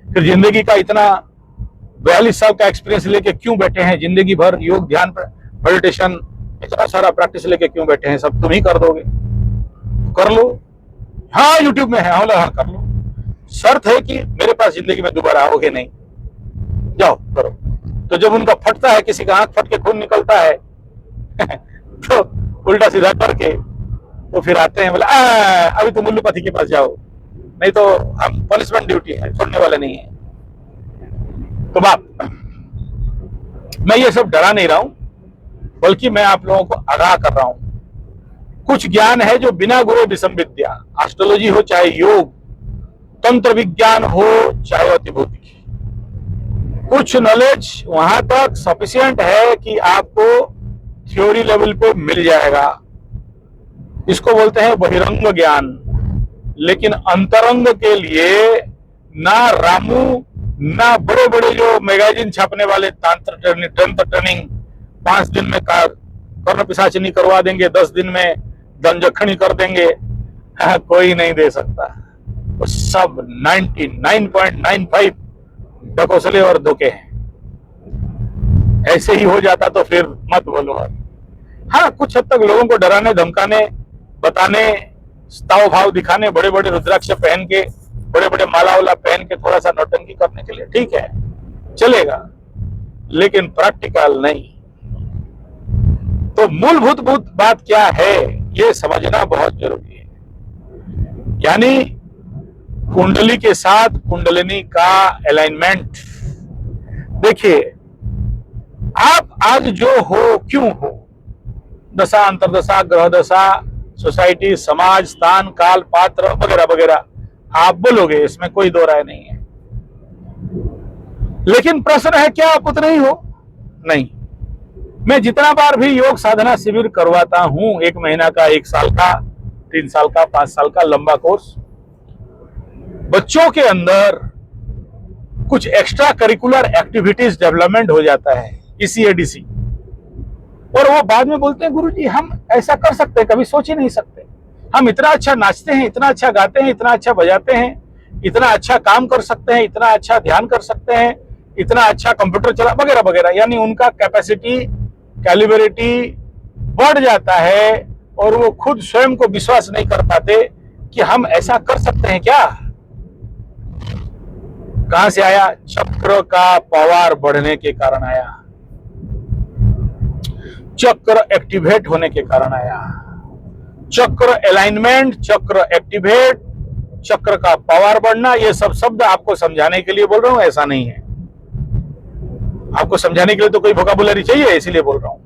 Speaker 1: फिर जिंदगी का इतना 42 साल का एक्सपीरियंस लेके क्यों बैठे हैं? जिंदगी भर योग ध्यान मेडिटेशन इतना सारा प्रैक्टिस लेके क्यों बैठे हैं? सब तुम ही कर दोगे, कर लो। हाँ यूट्यूब में है, हाँ कर लो। शर्त है कि मेरे पास जिंदगी में दोबारा आओगे नहीं, जाओ करो। तो जब उनका फटता है, किसी का आंख फट के खून निकलता है तो उल्टा सीधा करके तो फिर आते हैं, बोला अभी तो मुल्लूपति के पास जाओ, नहीं तो हम पनिशमेंट ड्यूटी है, छोड़ने वाले नहीं है। तो बाप, मैं ये सब डरा नहीं रहा हूं, बल्कि मैं आप लोगों को आगाह कर रहा हूं। कुछ ज्ञान है जो बिना गुरु विषम विद्या, एस्ट्रोलॉजी हो चाहे योग, तंत्र विज्ञान हो चाहे अतिभौतिक, कुछ नॉलेज वहां तक सफिशिएंट है कि आपको थ्योरी लेवल पे मिल जाएगा। इसको बोलते हैं बहिरंग ज्ञान। लेकिन अंतरंग के लिए ना रामू, ना बड़े बड़े जो मैगजीन छापने वाले तंत्र ट्रेनिंग 5 दिन में कर्ण पिशाचिनी करवा देंगे, 10 दिन में दंजखनी कर देंगे, कोई नहीं दे सकता। वो सब 99.95 ढकोसले और धोखे हैं। ऐसे ही हो जाता तो फिर मत बोलो। हाँ, कुछ हद तक लोगों को डराने, धमकाने, बताने, ताव भाव दिखाने, बड़े बड़े रुद्राक्ष पहन के, बड़े बड़े माला वाला पहन के थोड़ा सा नौटंकी करने के लिए ठीक है, चलेगा, लेकिन प्रैक्टिकल नहीं। तो मूलभूत बात क्या है ये समझना बहुत जरूरी है। यानी कुंडली के साथ कुंडलिनी का अलाइनमेंट। देखिए, आप आज जो हो क्यों हो, दशा, अंतरदशा, ग्रह दशा, सोसाइटी, समाज, स्थान, काल, पात्र वगैरह वगैरह आप बोलोगे, इसमें कोई दो राय नहीं है। लेकिन प्रश्न है क्या आप उतने ही हो? नहीं। मैं जितना बार भी योग साधना शिविर करवाता हूं, 1 महीना का, 1 साल का, 3 साल का, 5 साल का लंबा कोर्स, बच्चों के अंदर कुछ एक्स्ट्रा करिकुलर एक्टिविटीज डेवलपमेंट हो जाता है, ECADC, और वो बाद में बोलते हैं गुरुजी हम ऐसा कर सकते हैं, कभी सोच ही नहीं सकते। हम इतना अच्छा नाचते हैं, इतना अच्छा गाते हैं, इतना अच्छा बजाते हैं, इतना अच्छा काम कर सकते हैं, इतना अच्छा ध्यान कर सकते हैं, इतना अच्छा कंप्यूटर चला वगैरह वगैरह। यानी उनका कैपेसिटी, कैलिबरिटी बढ़ जाता है और वो खुद स्वयं को विश्वास नहीं कर पाते कि हम ऐसा कर सकते हैं क्या। कहां से आया? चक्र का पावर बढ़ने के कारण आया, चक्र एक्टिवेट होने के कारण आया। चक्र अलाइनमेंट, चक्र एक्टिवेट, चक्र का पावर बढ़ना, ये सब शब्द आपको समझाने के लिए बोल रहा हूं, ऐसा नहीं है। आपको समझाने के लिए तो कोई वोकैबुलरी चाहिए, इसीलिए बोल रहा हूं।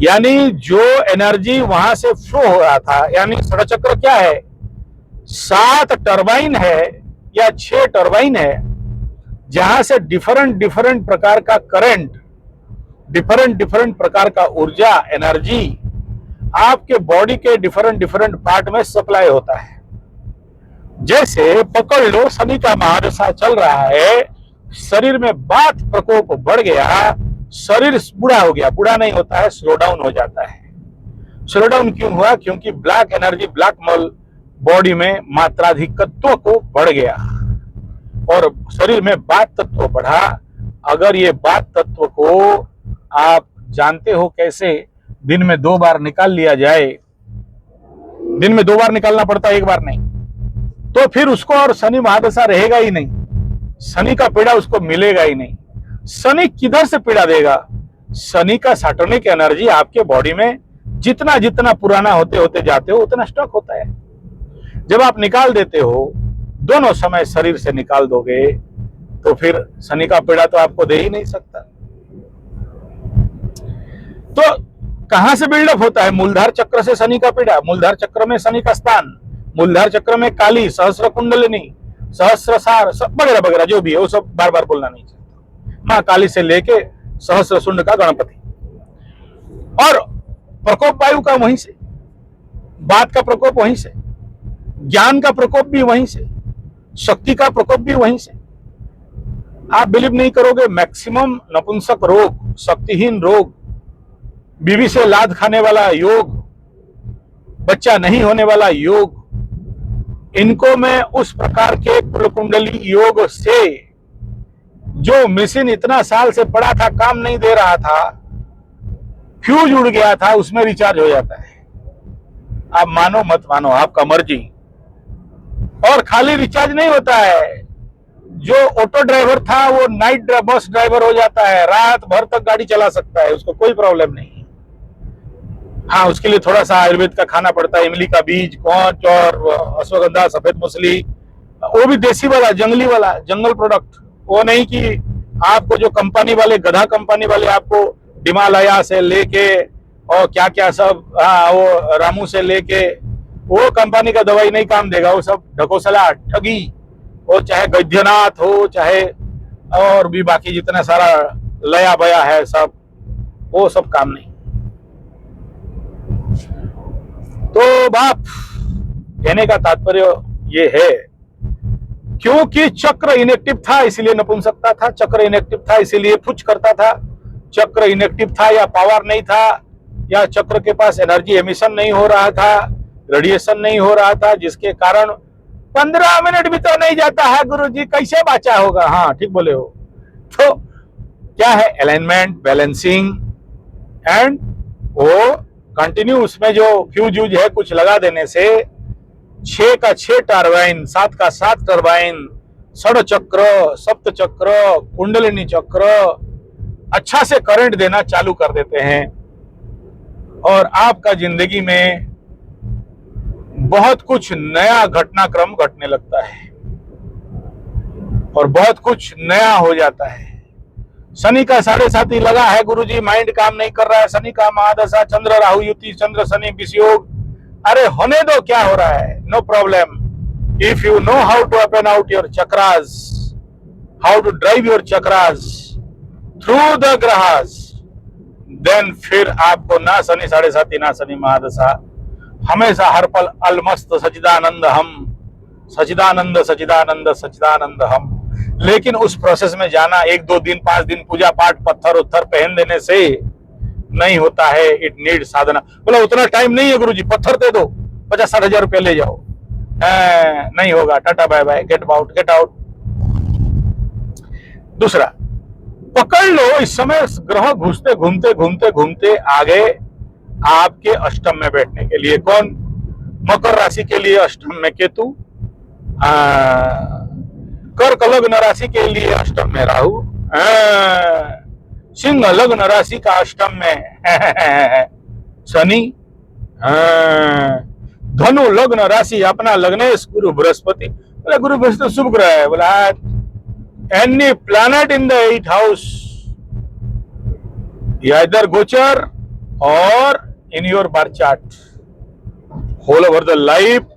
Speaker 1: यानी जो एनर्जी वहां से फ्लो हो रहा था, यानी षड़चक्र क्या है? 7 टरबाइन है या 6 टरबाइन है, जहां से डिफरेंट प्रकार का करंट, डिफरेंट प्रकार का ऊर्जा, एनर्जी आपके बॉडी के डिफरेंट पार्ट में सप्लाई होता है। जैसे पकड़ लो, शनि का महादशा चल रहा है, शरीर में वात प्रकोप बढ़ गया, शरीर बूढ़ा हो गया, बूढ़ा नहीं होता है, स्लो डाउन हो जाता है। स्लो डाउन क्यों हुआ? क्योंकि black energy, black mall body में मात्राधिकत्व को बढ़ गया और शरीर में वात तत्व बढ़ा। अगर ये वात तत्व को आप जानते हो कैसे दिन में 2 बार निकाल लिया जाए, दिन में 2 बार निकालना पड़ता है, 1 बार नहीं, तो फिर उसको और शनि महादशा रहेगा ही नहीं। शनि का पीड़ा उसको मिलेगा ही नहीं। शनि किधर से पीड़ा देगा? शनि का सैटर्निक एनर्जी आपके बॉडी में जितना जितना पुराना होते होते जाते हो उतना स्टॉक होता है। जब आप निकाल देते हो, दोनों समय शरीर से निकाल दोगे, तो फिर शनि का पीड़ा तो आपको दे ही नहीं सकता। तो कहां से बिल्डअप होता है? मूलधार चक्र से शनि का पीड़ा। मूलधार चक्र में शनि का स्थान, मूलधार चक्र में काली, सहस्र कुंडलिनी, सहस्रसार, वगैरह वगैरह जो भी है वो सब बार बार बोलना नहीं चाहता। मां काली से लेके सहस्र शुंड का गणपति, और प्रकोप वायु का वहीं से, बात का प्रकोप वहीं से, ज्ञान का प्रकोप भी वहीं से, शक्ति का प्रकोप भी वहीं से। आप बिलीव नहीं करोगे, मैक्सिमम नपुंसक रोग, शक्तिहीन रोग, बीवी से लाद खाने वाला योग, बच्चा नहीं होने वाला योग, इनको मैं उस प्रकार के कुलकुंडली योग से, जो मशीन इतना साल से पड़ा था, काम नहीं दे रहा था, फ्यूज उड़ गया था, उसमें रिचार्ज हो जाता है। आप मानो मत मानो, आपका मर्जी। और खाली रिचार्ज नहीं होता है, जो ऑटो ड्राइवर था वो नाइट बस ड्राइवर हो जाता है, रात भर तक गाड़ी चला सकता है, उसको कोई प्रॉब्लम नहीं। हाँ, उसके लिए थोड़ा सा आयुर्वेद का खाना पड़ता है, इमली का बीज, कौच और अश्वगंधा, सफेद मछली, वो भी देसी वाला, जंगली वाला, जंगल प्रोडक्ट। वो नहीं कि आपको जो कंपनी वाले, गधा कंपनी वाले आपको हिमालया से लेके और क्या क्या सब, हाँ, वो रामू से लेके, वो कंपनी का दवाई नहीं काम देगा। वो सब ढकोसला, ठगी, वो चाहे गैद्यनाथ हो, चाहे और भी बाकी जितना सारा लया बया है सब, वो सब काम नहीं। तो बाप, कहने का तात्पर्य ये है, क्योंकि चक्र इनएक्टिव था इसलिए नपुंसकता था, चक्र इनएक्टिव था इसीलिए पुछ करता था, चक्र इनएक्टिव था या पावर नहीं था, या चक्र के पास एनर्जी एमिशन नहीं हो रहा था, रेडिएशन नहीं हो रहा था, जिसके कारण 15 मिनट भी तो नहीं जाता है गुरुजी, कैसे बाचा होगा? हाँ, ठीक बोले हो। तो क्या है? अलाइनमेंट, बैलेंसिंग एंड वो कंटिन्यू, उसमें जो फ्यूज यूज है कुछ लगा देने से 6 का 6 टर्बाइन, 7 का 7 टर्बाइन, षड चक्र, सप्त चक्र, कुंडलिनी चक्र अच्छा से करंट देना चालू कर देते हैं, और आपका जिंदगी में बहुत कुछ नया घटनाक्रम घटने लगता है और बहुत कुछ नया हो जाता है। शनि का 7.5 लगा है गुरुजी, माइंड काम नहीं कर रहा है, शनि का महादशा, चंद्र राहु युति, चंद्र शनि विषयोग, अरे होने दो, क्या हो रहा है, no problem. If you know how to open out your chakras, how to drive your chakras through the grahas, then फिर आपको ना शनि 7.5 ना शनि महादशा, हमेशा हर पल अलमस्त सचिदानंद हम, सचिदानंद सचिदानंद सचिदानंद हम। लेकिन उस प्रोसेस में जाना 1 2 दिन 5 दिन पूजा पाठ पत्थर उत्थर पहन देने से नहीं होता है, इट नीड साधना। बोला उतना टाइम नहीं है गुरुजी, पत्थर दे दो, 50-60 हजार रुपया ले जाओ, नहीं होगा, ta ta bye bye, get out, get out. दूसरा, पकड़ लो, इस समय ग्रह घुसते घूमते घूमते घूमते आगे आपके अष्टम में बैठने के लिए। कौन? मकर राशि के लिए अष्टम में केतु, कर्क लग्न राशि के लिए अष्टम में राहु, सिंह लग्न राशि का अष्टम में शनि, धनु लग्न राशि अपना लग्नेश गुरु बृहस्पति। बोला गुरु बृहस्पति शुभ ग्रह है। बोला any planet in the 8th house, इधर गोचर और in your birth chart, whole over the life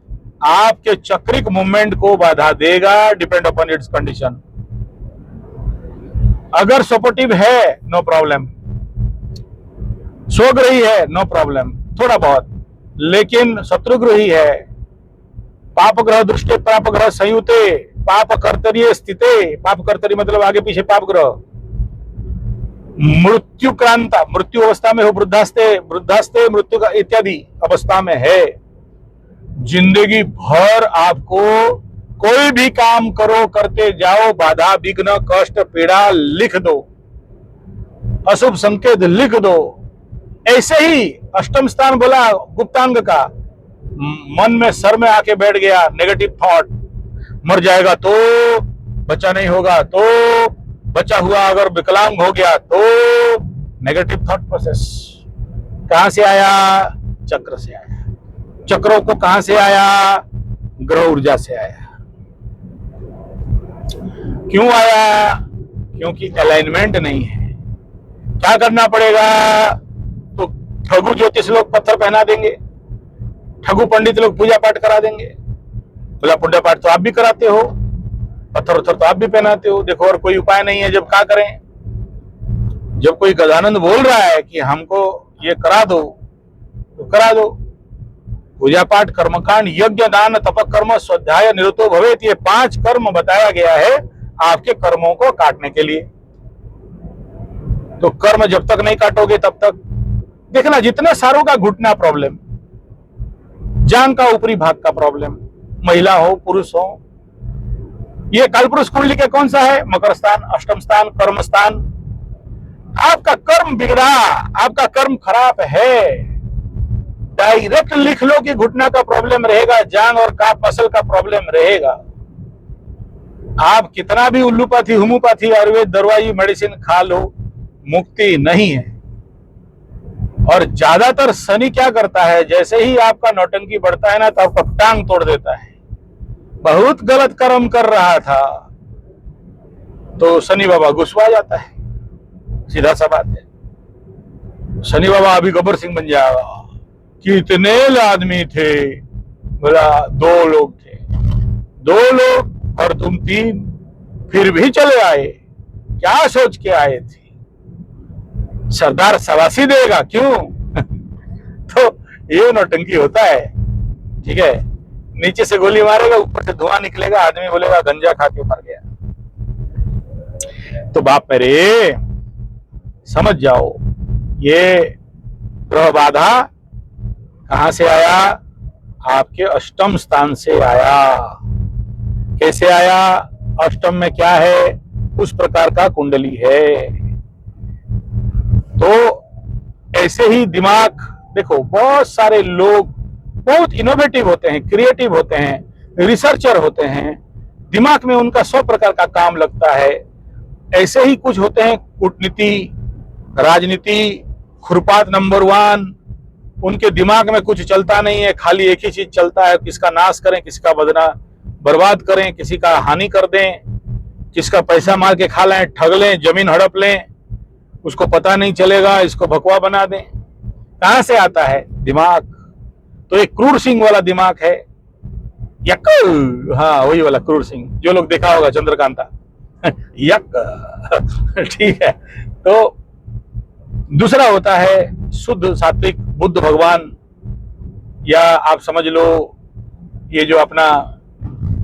Speaker 1: आपके चक्रिक मूवमेंट को बाधा देगा, डिपेंड अपॉन इट्स कंडीशन। अगर सपोर्टिव है नो प्रॉब्लम, स्वग्रही है नो प्रॉब्लम, थोड़ा बहुत, लेकिन शत्रुग्रही है, पाप ग्रह दृष्टि, पाप ग्रह संयुते, पाप कर्तरीय स्थिते, पाप कर्तरी मतलब आगे पीछे पाप ग्रह, मृत्यु क्रांता, मृत्यु अवस्था में हो, वृद्धास्ते, वृद्धास्ते मृत्यु का इत्यादि अवस्था में है, जिंदगी भर आपको कोई भी काम करो, करते जाओ, बाधा विघ्न कष्ट पीड़ा लिख दो, अशुभ संकेत लिख दो। ऐसे ही अष्टम स्थान बोला गुप्तांग का, मन में सर में आके बैठ गया नेगेटिव थॉट, मर जाएगा तो, बच्चा नहीं होगा तो, बच्चा हुआ अगर विकलांग हो गया तो, नेगेटिव थॉट प्रोसेस कहां से आया? चक्र से आया। चक्रों को कहां से आया? ग्रह ऊर्जा से आया। क्यों आया? क्योंकि अलाइनमेंट नहीं है। क्या करना पड़ेगा? तो ठगु ज्योतिष लोग पत्थर पहना देंगे, ठगु पंडित लोग पूजा पाठ करा देंगे। बोला पूजा पाठ तो आप भी कराते हो, पत्थर उत्थर तो आप भी पहनाते हो, देखो और कोई उपाय नहीं है। जब क्या करें? जब कोई गजानंद बोल रहा है कि हमको ये करा दो तो करा दो। पूजा पाठ, कर्मकांड, यज्ञ, दान, तप, कर्म, स्वाध्याय, निरतो भवेत, ये 5 कर्म बताया गया है आपके कर्मों को काटने के लिए। तो कर्म जब तक नहीं काटोगे तब तक देखना, जितने सारों का घुटना प्रॉब्लम, जांग का ऊपरी भाग का प्रॉब्लम, महिला हो पुरुष हो, ये कालपुरुष कुंडली के कौन सा है? मकर स्थान, अष्टम स्थान, कर्म स्थान। आपका कर्म बिगड़ा, आपका कर्म खराब है। डायरेक्ट लिख लो कि घुटना का प्रॉब्लम रहेगा, जांग और काफ मसल का प्रॉब्लम रहेगा। आप कितना भी उल्लूपाथी, होम्योपैथी, आयुर्वेद, दवाई, मेडिसिन खा लो, मुक्ति नहीं है। और ज्यादातर शनि क्या करता है? जैसे ही आपका नौटंकी बढ़ता है ना तो आपका टांग तोड़ देता है। बहुत गलत कर्म कर रहा था तो शनि बाबा गुस्सा जाता है, सीधा सा बात है। शनि बाबा अभी गब्बर सिंह बन जाएगा। कितने आदमी थे? बोला 2 लोग थे, 2 लोग और तुम 3, फिर भी चले आए। क्या सोच के आए थे? सरदार शाबाशी देगा क्यों? तो ये नौटंकी होता है, ठीक है। नीचे से गोली मारेगा, ऊपर से धुआं निकलेगा, आदमी बोलेगा गंजा खा के मर गया। तो बाप मेरे समझ जाओ, ये ग्रह बाधा कहां से आया? आपके अष्टम स्थान से आया। कैसे आया? अष्टम में क्या है? उस प्रकार का कुंडली है। तो ऐसे ही दिमाग, देखो बहुत सारे लोग बहुत इनोवेटिव होते हैं, क्रिएटिव होते हैं, रिसर्चर होते हैं, दिमाग में उनका 100 प्रकार का काम लगता है। ऐसे ही कुछ होते हैं कूटनीति, राजनीति, खुरपात नंबर 1, उनके दिमाग में कुछ चलता नहीं है, खाली एक ही चीज चलता है, किसका नाश करें, किसका बर्बाद करें, किसी का हानि कर दें, किसका पैसा मार के खा लें, ठग लें, जमीन हड़प लें, उसको पता नहीं चलेगा, इसको भकवा बना दें। कहां से आता है? दिमाग। तो एक क्रूर सिंह वाला दिमाग है, यक, हाँ वही वाला क्रूर सिंह जो लोग देखा होगा चंद्रकांता। यक, ठीक है। तो दूसरा होता है शुद्ध सात्विक बुद्ध भगवान, या आप समझ लो ये जो अपना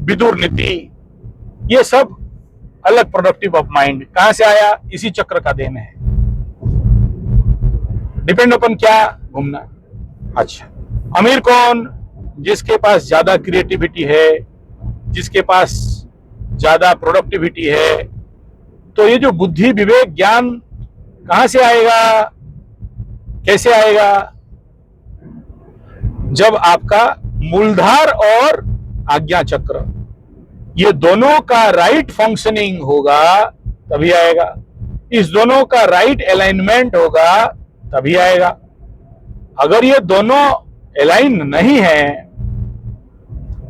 Speaker 1: विदुर नीति, ये सब अलग प्रोडक्टिव ऑफ माइंड। कहां से आया? इसी चक्र का देन है। डिपेंड अपन क्या? घूमना। अच्छा, अमीर कौन? जिसके पास ज्यादा क्रिएटिविटी है, जिसके पास ज्यादा प्रोडक्टिविटी है। तो ये जो बुद्धि, विवेक, ज्ञान कहां से आएगा? कैसे आएगा? जब आपका मूलधार और आज्ञा चक्र, ये दोनों का राइट फंक्शनिंग होगा तभी आएगा। इस दोनों का राइट अलाइनमेंट होगा तभी आएगा। अगर ये दोनों अलाइन नहीं है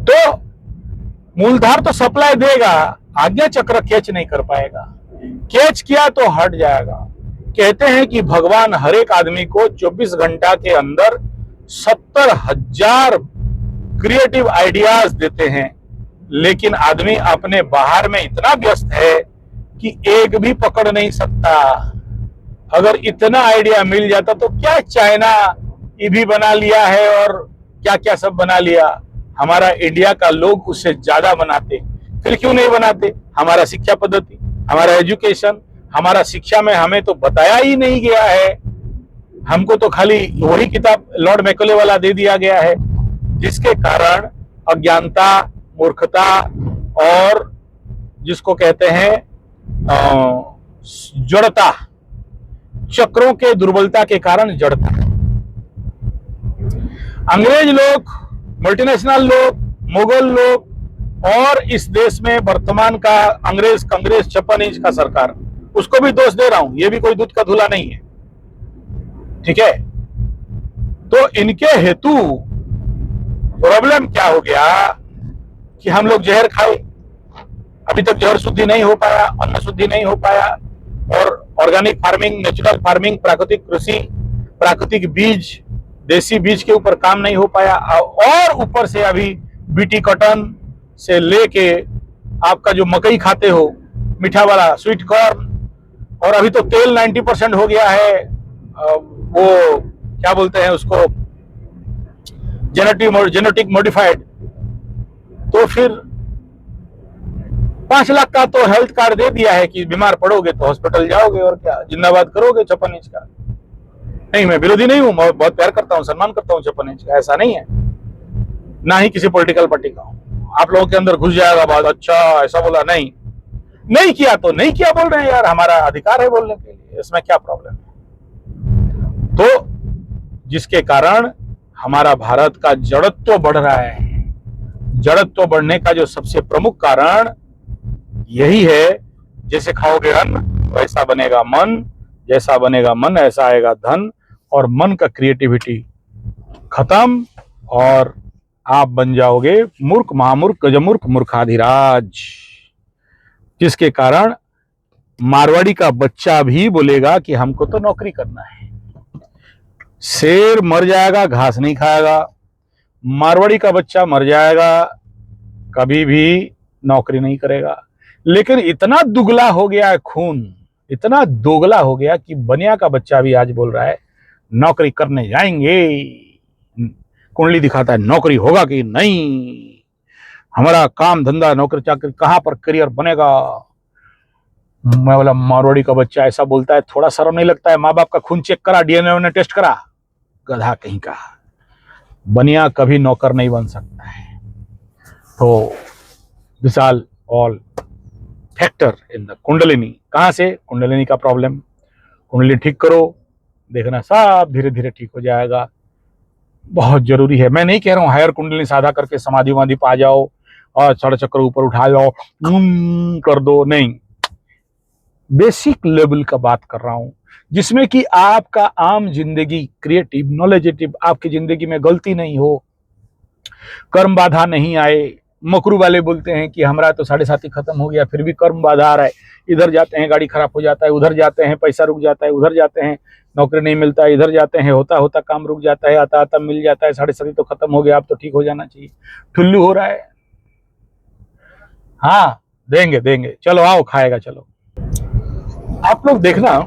Speaker 1: तो मूलधार तो सप्लाई देगा, आज्ञा चक्र कैच नहीं कर पाएगा। कैच किया तो हट जाएगा। कहते हैं कि भगवान हर एक आदमी को 24 घंटा के अंदर 70,000 क्रिएटिव आइडियाज देते हैं, लेकिन आदमी अपने बाहर में इतना व्यस्त है कि एक भी पकड़ नहीं सकता। अगर इतना आइडिया मिल जाता तो क्या चाइना ईवी बना लिया है और क्या क्या सब बना लिया, हमारा इंडिया का लोग उससे ज्यादा बनाते। फिर क्यों नहीं बनाते? हमारा शिक्षा पद्धति, हमारा एजुकेशन, हमारा शिक्षा में हमें तो बताया ही नहीं गया है। हमको तो खाली वही किताब लॉर्ड मैकॉले वाला दे दिया गया है, जिसके कारण अज्ञानता, मूर्खता और जिसको कहते हैं जड़ता, चक्रों के दुर्बलता के कारण जड़ता। अंग्रेज लोग, मल्टीनेशनल लोग, मुगल लोग और इस देश में वर्तमान का अंग्रेज कांग्रेस 56 इंच का सरकार, उसको भी दोष दे रहा हूं, ये भी कोई दूध का धुला नहीं है, ठीक है। तो इनके हेतु प्रॉब्लम क्या हो गया कि हम लोग जहर खाए, अभी तक जहर शुद्धि नहीं हो पाया, अन्न शुद्धि नहीं हो पाया, और ऑर्गेनिक फार्मिंग, नेचुरल फार्मिंग, प्राकृतिक कृषि, प्राकृतिक बीज, देसी बीज के ऊपर काम नहीं हो पाया, और ऊपर से अभी बीटी कॉटन से लेके आपका जो मकई खाते हो मीठा वाला स्वीट कॉर्न, और अभी तो तेल 90% हो गया है, वो क्या बोलते हैं उसको, जेनेटिक मॉडिफाइड। तो फिर 5 लाख का तो हेल्थ कार्ड दे दिया है कि बीमार पड़ोगे तो हॉस्पिटल जाओगे और क्या जिंदाबाद करोगे 56 इंच का। नहीं, मैं विरोधी नहीं हूं, मैं बहुत प्यार करता हूं, सम्मान करता हूं 56 इंच का, ऐसा नहीं है, ना ही किसी पॉलिटिकल पार्टी का हूं। आप लोगों के अंदर घुस जाएगा बात, अच्छा ऐसा बोला, नहीं किया तो नहीं किया बोल रहे हैं यार, हमारा अधिकार है बोलने के लिए, इसमें क्या प्रॉब्लम है। तो जिसके कारण हमारा भारत का जड़त्व बढ़ रहा है, जड़त्व बढ़ने का जो सबसे प्रमुख कारण यही है, जैसे खाओगे अन्न वैसा बनेगा मन, जैसा बनेगा मन ऐसा आएगा धन, और मन का क्रिएटिविटी खत्म, और आप बन जाओगे मूर्ख, महामूर्ख, गजमूर्ख, मूर्खाधिराज, जिसके कारण मारवाड़ी का बच्चा भी बोलेगा कि हमको तो नौकरी करना है। शेर मर जाएगा, घास नहीं खाएगा, मारवाड़ी का बच्चा मर जाएगा, कभी भी नौकरी नहीं करेगा। लेकिन इतना दुगला हो गया है खून, इतना दोगला हो गया कि बनिया का बच्चा भी आज बोल रहा है नौकरी करने जाएंगे, कुंडली दिखाता है नौकरी होगा कि नहीं, हमारा काम धंधा नौकरी चाकरी कहां पर करियर बनेगा। मैं बोला मारवाड़ी का बच्चा ऐसा बोलता है, थोड़ा शर्म नहीं लगता है? माँ बाप का खून चेक करा, डीएनए टेस्ट करा, गधा कहीं का। बनिया कभी नौकर नहीं बन सकता है। तो Vishal all factor in the kundalini, कहां से? कुंडलिनी का प्रॉब्लम, कुंडली ठीक करो, देखना सब धीरे धीरे ठीक हो जाएगा। बहुत जरूरी है। मैं नहीं कह रहा हूं हायर कुंडलिनी साधा करके समाधि वाधि पा जाओ और साढ़े चक्र ऊपर उठा जाओ कर दो, नहीं, बेसिक लेवल का बात कर रहा हूं, जिसमें कि आपका आम जिंदगी क्रिएटिव, नॉलेजेटिव, आपकी जिंदगी में गलती नहीं हो, कर्म बाधा नहीं आए। मकरू वाले बोलते हैं कि हमारा तो 7.5 खत्म हो गया फिर भी कर्म बाधा आ रहा है, इधर जाते हैं गाड़ी खराब हो जाता है, उधर जाते हैं पैसा रुक जाता है, उधर जाते हैं नौकरी नहीं मिलता है, इधर जाते हैं होता होता काम रुक जाता है, आता आता मिल जाता है, 7.5 तो खत्म हो गया, अब तो ठीक हो जाना चाहिए, ठुल्लू हो रहा है। हाँ देंगे देंगे, चलो आओ खाएगा। चलो आप लोग देखना,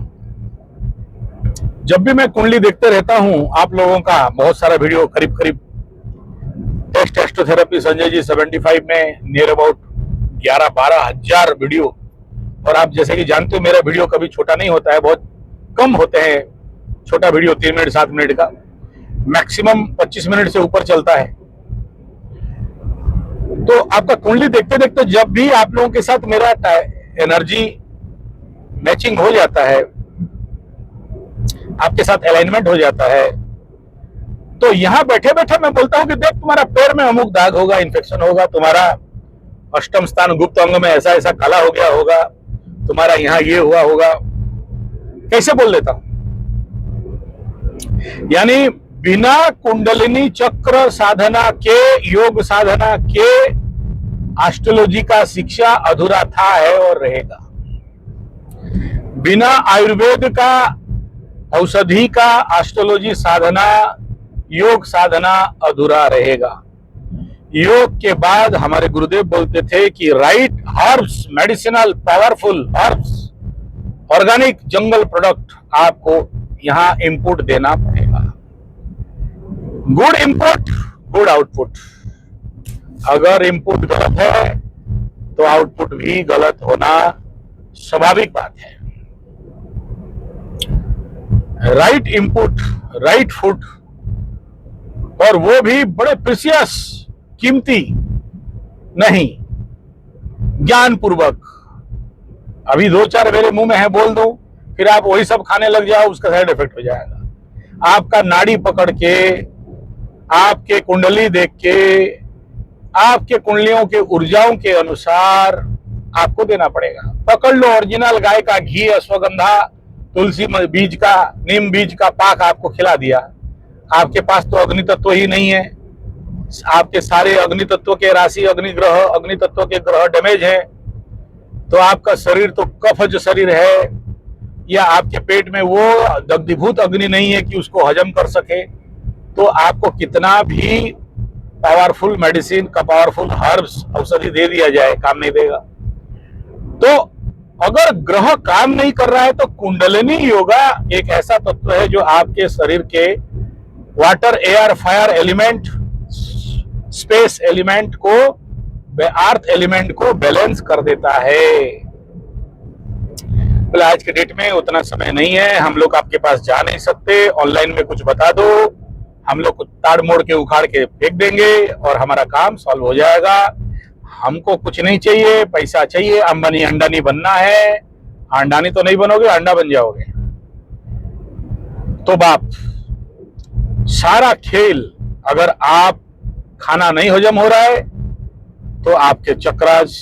Speaker 1: जब भी मैं कुंडली देखते रहता हूं आप लोगों का बहुत सारा वीडियो, करीब करीब टेस्टोथेरेपी संजय जी 75 में नियर अबाउट 11-12 हजार वीडियो। और आप जैसे कि जानते हो मेरा वीडियो कभी छोटा नहीं होता है, बहुत कम होते हैं छोटा वीडियो, 3 मिनट 7 मिनट का, मैक्सिमम 25 मिनट से ऊपर चलता है। तो आपका कुंडली देखते देखते जब भी आप लोगों के साथ मेरा एनर्जी मैचिंग हो जाता है, आपके साथ अलाइनमेंट हो जाता है, तो यहां बैठे बैठे मैं बोलता हूं कि देख तुम्हारा पैर में अमुक दाग होगा, इन्फेक्शन होगा, तुम्हारा अष्टम स्थान गुप्त अंग में ऐसा ऐसा काला हो गया होगा, तुम्हारा यहाँ ये हुआ होगा, कैसे बोल देता हूं। यानी बिना कुंडलिनी चक्र साधना के, योग साधना के एस्ट्रोलॉजी का शिक्षा अधूरा था, है और रहेगा। बिना आयुर्वेद का, औषधि का एस्ट्रोलॉजी साधना, योग साधना अधूरा रहेगा। योग के बाद हमारे गुरुदेव बोलते थे कि right herbs, medicinal powerful herbs, organic jungle product आपको यहां इनपुट देना पड़ेगा। Good input, good output. अगर इनपुट गलत है तो आउटपुट भी गलत होना स्वाभाविक बात है। राइट इनपुट, राइट फूड, और वो भी बड़े प्रीशियस, कीमती नहीं, ज्ञान पूर्वक। अभी 2-4 मेरे मुंह में है बोल दूं, फिर आप वही सब खाने लग जाओ, उसका साइड इफेक्ट हो जाएगा। आपका नाड़ी पकड़ के, आपके कुंडली देख के, आपके कुंडलियों के ऊर्जाओं के अनुसार आपको देना पड़ेगा। पकड़ लो ओरिजिनल गाय का घी, अश्वगंधा, तुलसी बीज का, नीम बीज का पाक आपको खिला दिया। आपके पास तो अग्नि तत्व ही नहीं है, आपके सारे अग्नि तत्व के राशि, अग्नि तत्व के ग्रह डैमेज है, तो आपका शरीर तो कफज शरीर है, या आपके पेट में वो दग्धीभूत अग्नि नहीं है कि उसको हजम कर सके, तो आपको कितना भी पावरफुल मेडिसिन का, पावरफुल हर्ब्स, औषधि दे दिया जाए, काम नहीं देगा। तो अगर ग्रह काम नहीं कर रहा है तो कुंडलिनी योगा एक ऐसा तत्व है जो आपके शरीर के water, air, fire element, space element को, अर्थ एलिमेंट को बैलेंस कर देता है। बोले आज के डेट में उतना समय नहीं है, हम लोग आपके पास जा नहीं सकते, ऑनलाइन में कुछ बता दो, हम लोग कुछ ताड़ मोड़ के उखाड़ के फेंक देंगे और हमारा काम सॉल्व हो जाएगा। हमको कुछ नहीं चाहिए, पैसा चाहिए, अंबानी अंडानी बनना है। अंडानी तो नहीं बनोगे, अंडा बन जाओगे। तो बाप, सारा खेल, अगर आप खाना नहीं हजम हो रहा है तो आपके चक्रास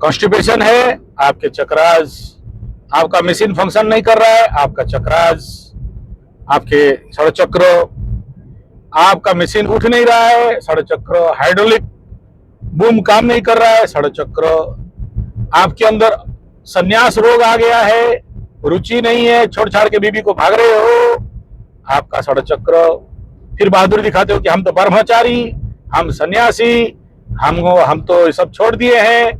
Speaker 1: कॉन्स्टिपेशन है, आपके चक्रास, आपका मशीन फंक्शन नहीं कर रहा है, आपका चक्रास, आपके षड़चक्र, आपका मशीन उठ नहीं रहा है, षड़चक्र, हाइड्रोलिक बूम काम नहीं कर रहा है, षड़चक्र, आपके अंदर संन्यास रोग आ गया है, रुचि नहीं है, छोड़ छाड़ के बीबी को भाग रहे हो, आपका षड़चक्र। फिर बहादुरी दिखाते हो कि हम तो ब्रह्मचारी, हम सन्यासी, हम तो सब छोड़ दिए हैं।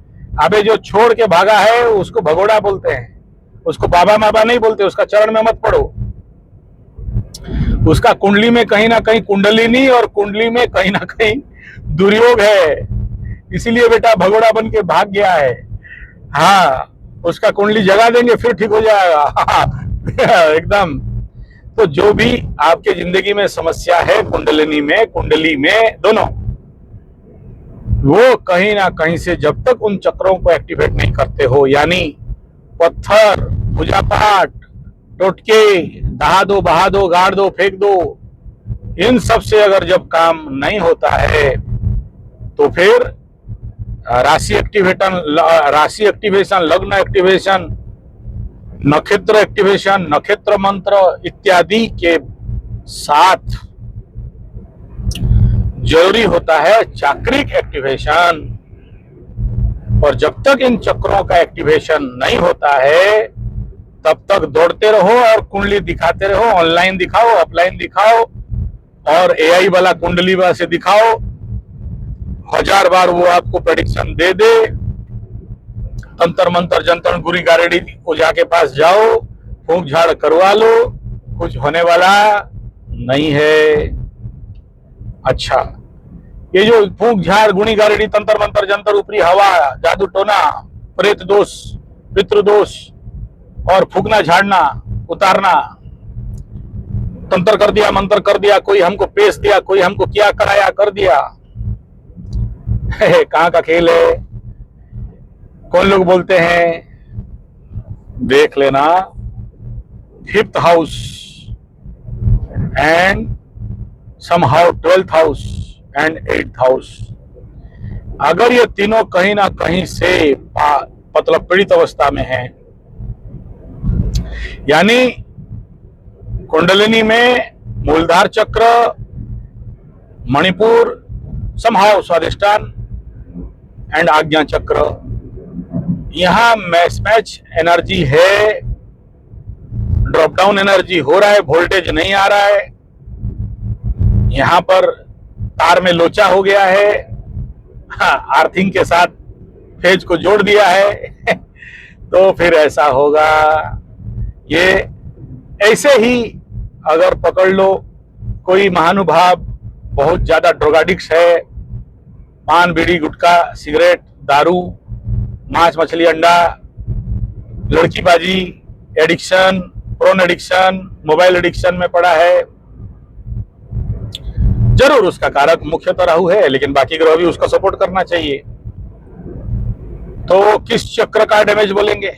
Speaker 1: अबे जो छोड़ के भागा है उसको भगोड़ा बोलते हैं, उसको बाबा माबा नहीं बोलते, उसका चरण में मत पड़ो। उसका कुंडली में कहीं ना कहीं कुंडलिनी और कुंडली में कहीं ना कहीं दुर्योग है, इसीलिए बेटा भगोड़ा बन के भाग गया है। हाँ, उसका कुंडली जगा देंगे फिर ठीक हो जाएगा। एकदम। तो जो भी आपके जिंदगी में समस्या है, कुंडलिनी में, कुंडली में, दोनों, वो कहीं ना कहीं से जब तक उन चक्रों को एक्टिवेट नहीं करते हो, यानी पत्थर, पूजा पाठ, टोटके, दहा दो, बहा दो, गाड़ दो, फेंक दो, इन सब से अगर जब काम नहीं होता है तो फिर राशि एक्टिवेशन, लग्न एक्टिवेशन, नक्षत्र एक्टिवेशन, नक्षत्र मंत्र इत्यादि के साथ जरूरी होता है चाक्रिक एक्टिवेशन। और जब तक इन चक्रों का एक्टिवेशन नहीं होता है तब तक दौड़ते रहो और कुंडली दिखाते रहो, ऑनलाइन दिखाओ, ऑफलाइन दिखाओ, और एआई वाला कुंडली से दिखाओ, 1000 बार वो आपको प्रेडिक्शन दे दे। तंत्र मंत्र जंतर गुरी गारेडी ओझा के पास जाओ, फूंक झाड़ करवा लो, कुछ होने वाला नहीं है। अच्छा, ये जो फूंक झाड़, गुणी गारेडी, तंत्र मंत्र जंतर, ऊपरी हवा, जादू टोना, प्रेत दोष, पितृ दोष और फूकना झाड़ना उतारना, तंत्र कर दिया, मंत्र कर दिया, कोई हमको पेश दिया, कोई हमको क्या कराया कर दिया, कहां का खेल है। कौन लोग बोलते हैं, देख लेना, 5th house and somehow 12th house and 8th house, अगर ये तीनों कहीं ना कहीं से मतलब पीड़ित अवस्था में है, यानी कुंडलिनी में मूलधार चक्र, मणिपुर, समहाउ स्वादिष्टान एंड आज्ञा चक्र, यहां मैच एनर्जी है, ड्रॉप डाउन एनर्जी हो रहा है, वोल्टेज नहीं आ रहा है, यहां पर तार में लोचा हो गया है, आर्थिंग के साथ फेज को जोड़ दिया है। तो फिर ऐसा होगा। ये ऐसे ही अगर पकड़ लो, कोई महानुभाव बहुत ज्यादा ड्रग एडिक्ट है, पान, बीड़ी, गुटखा, सिगरेट, दारू, मांस, मछली, अंडा, लड़कीबाजी addiction, porn addiction, mobile addiction में पड़ा है, जरूर उसका कारक मुख्यतः राहु है, लेकिन बाकी ग्रह भी उसका सपोर्ट करना चाहिए। तो किस चक्र का डैमेज बोलेंगे?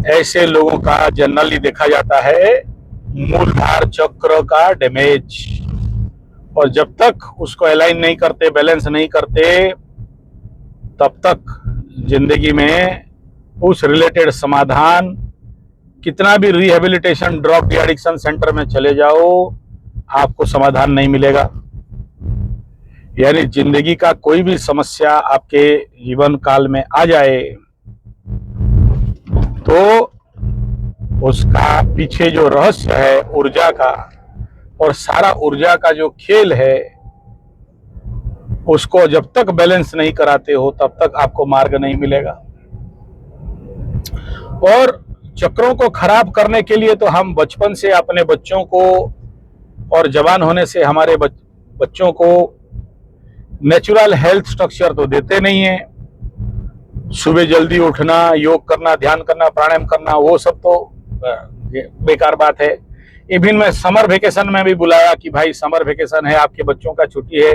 Speaker 1: ऐसे लोगों का जनरली देखा जाता है मूलधार चक्र का डैमेज। और जब तक उसको अलाइन नहीं करते, बैलेंस नहीं करते, तब तक जिंदगी में उस रिलेटेड समाधान, कितना भी rehabilitation, drug de addiction centre में चले जाओ, आपको समाधान नहीं मिलेगा। यानी जिंदगी का कोई भी समस्या आपके जीवन काल में आ जाए तो उसका पीछे जो रहस्य है ऊर्जा का, और सारा ऊर्जा का जो खेल है, उसको जब तक बैलेंस नहीं कराते हो तब तक आपको मार्ग नहीं मिलेगा। और चक्रों को खराब करने के लिए तो हम बचपन से अपने बच्चों को, और जवान होने से हमारे बच्चों को नेचुरल हेल्थ स्ट्रक्चर तो देते नहीं है। सुबह जल्दी उठना, योग करना, ध्यान करना, प्राणायाम करना, वो सब तो बेकार बात है। इवन मैं समर वेकेशन में भी बुलाया कि भाई समर वेकेशन है, आपके बच्चों का छुट्टी है,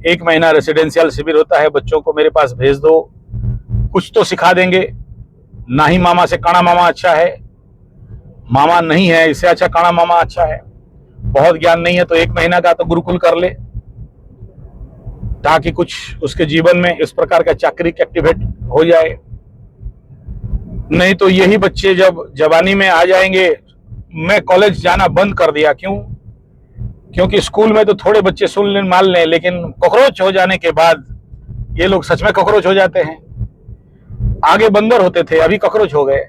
Speaker 1: 1 महीना रेसिडेंशियल शिविर होता है, बच्चों को मेरे पास भेज दो, कुछ तो सिखा देंगे। ना ही मामा से काना मामा अच्छा है, मामा नहीं है इससे अच्छा काना मामा अच्छा है। बहुत ज्ञान नहीं है तो 1 महीना का तो गुरुकुल कर ले, ताकि कुछ उसके जीवन में इस प्रकार का चाक्रिक एक्टिवेट हो जाए। नहीं तो यही बच्चे जब जवानी में आ जाएंगे, मैं कॉलेज जाना बंद कर दिया। क्यों? क्योंकि स्कूल में तो थोड़े बच्चे सुन लें, मान लें, लेकिन कॉकरोच हो जाने के बाद ये लोग सच में कॉकरोच हो जाते हैं। आगे बंदर होते थे, अभी कॉकरोच हो गए।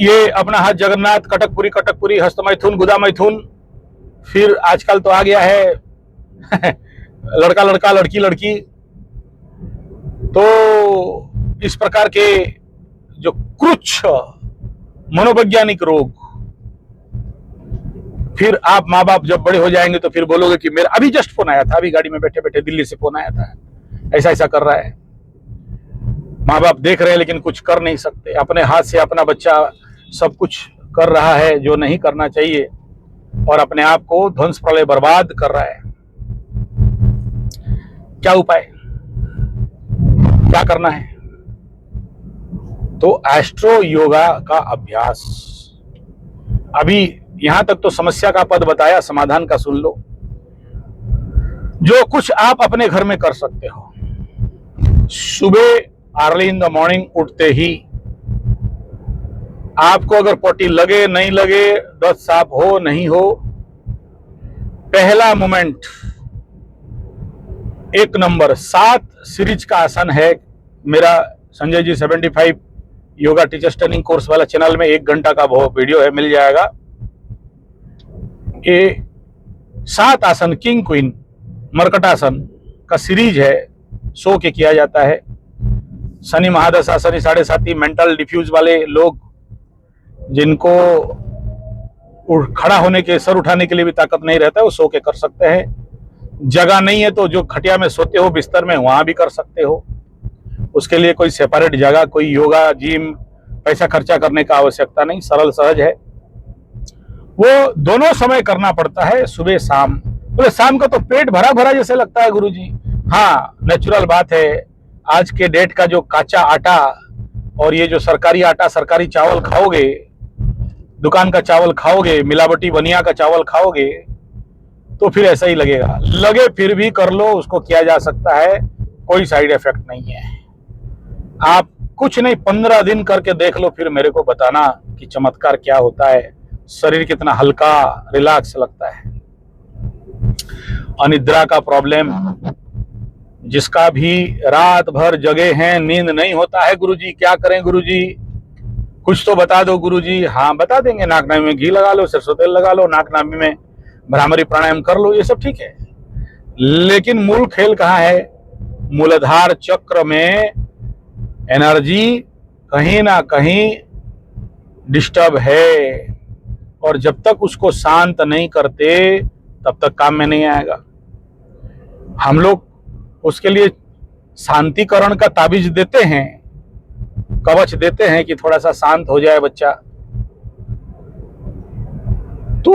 Speaker 1: ये अपना हाथ जगन्नाथ, कटकपुरी, हस्त मैथुन, गुदा मैथुन, फिर आजकल तो आ गया है लड़का लड़का, लड़की लड़की। तो इस प्रकार के जो क्रुच्छ मनोवैज्ञानिक रोग, फिर आप माँ बाप जब बड़े हो जाएंगे तो फिर बोलोगे कि मेरा अभी जस्ट फोन आया था, अभी गाड़ी में बैठे बैठे दिल्ली से फोन आया था, ऐसा ऐसा कर रहा है। माँ बाप देख रहे हैं लेकिन कुछ कर नहीं सकते। अपने हाथ से अपना बच्चा सब कुछ कर रहा है जो नहीं करना चाहिए, और अपने आप को ध्वंस प्रलय बर्बाद कर रहा है। क्या उपाय, क्या करना है? तो एस्ट्रो योगा का अभ्यास। अभी यहां तक तो समस्या का पद बताया, समाधान का सुन लो। जो कुछ आप अपने घर में कर सकते हो, सुबह अर्ली इन द मॉर्निंग उठते ही आपको अगर पोटी लगे नहीं लगे, दांत साफ हो नहीं हो, पहला मोमेंट 1 नंबर 7 सीरीज का आसन है। मेरा Sanjay ji 75 yoga teachers training course वाला चैनल में 1 घंटा का वो वीडियो है, मिल जाएगा। ये 7 आसन, किंग क्वीन मरकटासन का सीरीज है, सो के किया जाता है। शनि महादशा, शनि 7.5, मेंटल डिफ्यूज वाले लोग, जिनको खड़ा होने के, सर उठाने के लिए भी ताकत नहीं रहता है, वो सो के कर सकते हैं। जगह नहीं है तो जो खटिया में सोते हो बिस्तर में, वहां भी कर सकते हो। उसके लिए कोई सेपरेट जगह, कोई योगा जिम, पैसा खर्चा करने का आवश्यकता नहीं, सरल सहज है। वो दोनों समय करना पड़ता है, सुबह शाम। बोले शाम को तो पेट भरा भरा जैसे लगता है गुरुजी। हाँ, नेचुरल बात है। आज के डेट का जो काचा आटा और ये जो सरकारी आटा, सरकारी चावल खाओगे, दुकान का चावल खाओगे, मिलावटी बनिया का चावल खाओगे, तो फिर ऐसा ही लगेगा। लगे फिर भी कर लो, उसको किया जा सकता है, कोई साइड इफेक्ट नहीं है। आप कुछ नहीं, 15 दिन करके देख लो, फिर मेरे को बताना कि चमत्कार क्या होता है, शरीर कितना हल्का रिलैक्स लगता है। अनिद्रा का प्रॉब्लम, जिसका भी रात भर जगे हैं, नींद नहीं होता है, गुरुजी क्या करें गुरुजी, कुछ तो बता दो गुरुजी। हाँ बता देंगे, नाक नाभि में घी लगा लो, सरसों तेल लगा लो, नाक नाभि में भ्रामरी प्राणायाम कर लो, ये सब ठीक है। लेकिन मूल खेल कहाँ है? मूलाधार चक्र में एनर्जी कहीं ना कहीं डिस्टर्ब है, और जब तक उसको शांत नहीं करते तब तक काम में नहीं आएगा। हम लोग उसके लिए शांतिकरण का ताबीज देते हैं, कवच देते हैं कि थोड़ा सा शांत हो जाए बच्चा, तो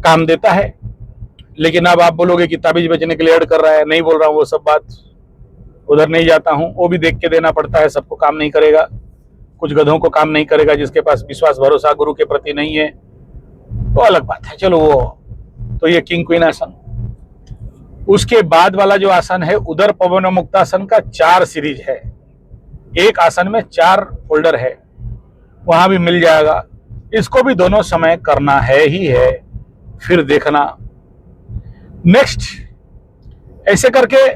Speaker 1: काम देता है। लेकिन अब आप बोलोगे कि ताबीज बेचने के लिए ऐड कर रहा है, नहीं बोल रहा हूं वो सब बात, उधर नहीं जाता हूं। वो भी देख के देना पड़ता है, सबको काम नहीं करेगा, कुछ गधों को काम नहीं करेगा, जिसके पास विश्वास भरोसा गुरु के प्रति नहीं है, वो अलग बात है, चलो वो तो ये किंग क्वीन आसन। उसके बाद वाला जो आसन है उदर पवन मुक्तासन का 4 सीरीज है, एक आसन में 4 फोल्डर है, वहां भी मिल जाएगा। इसको भी दोनों समय करना है ही है, फिर देखना। नेक्स्ट, ऐसे करके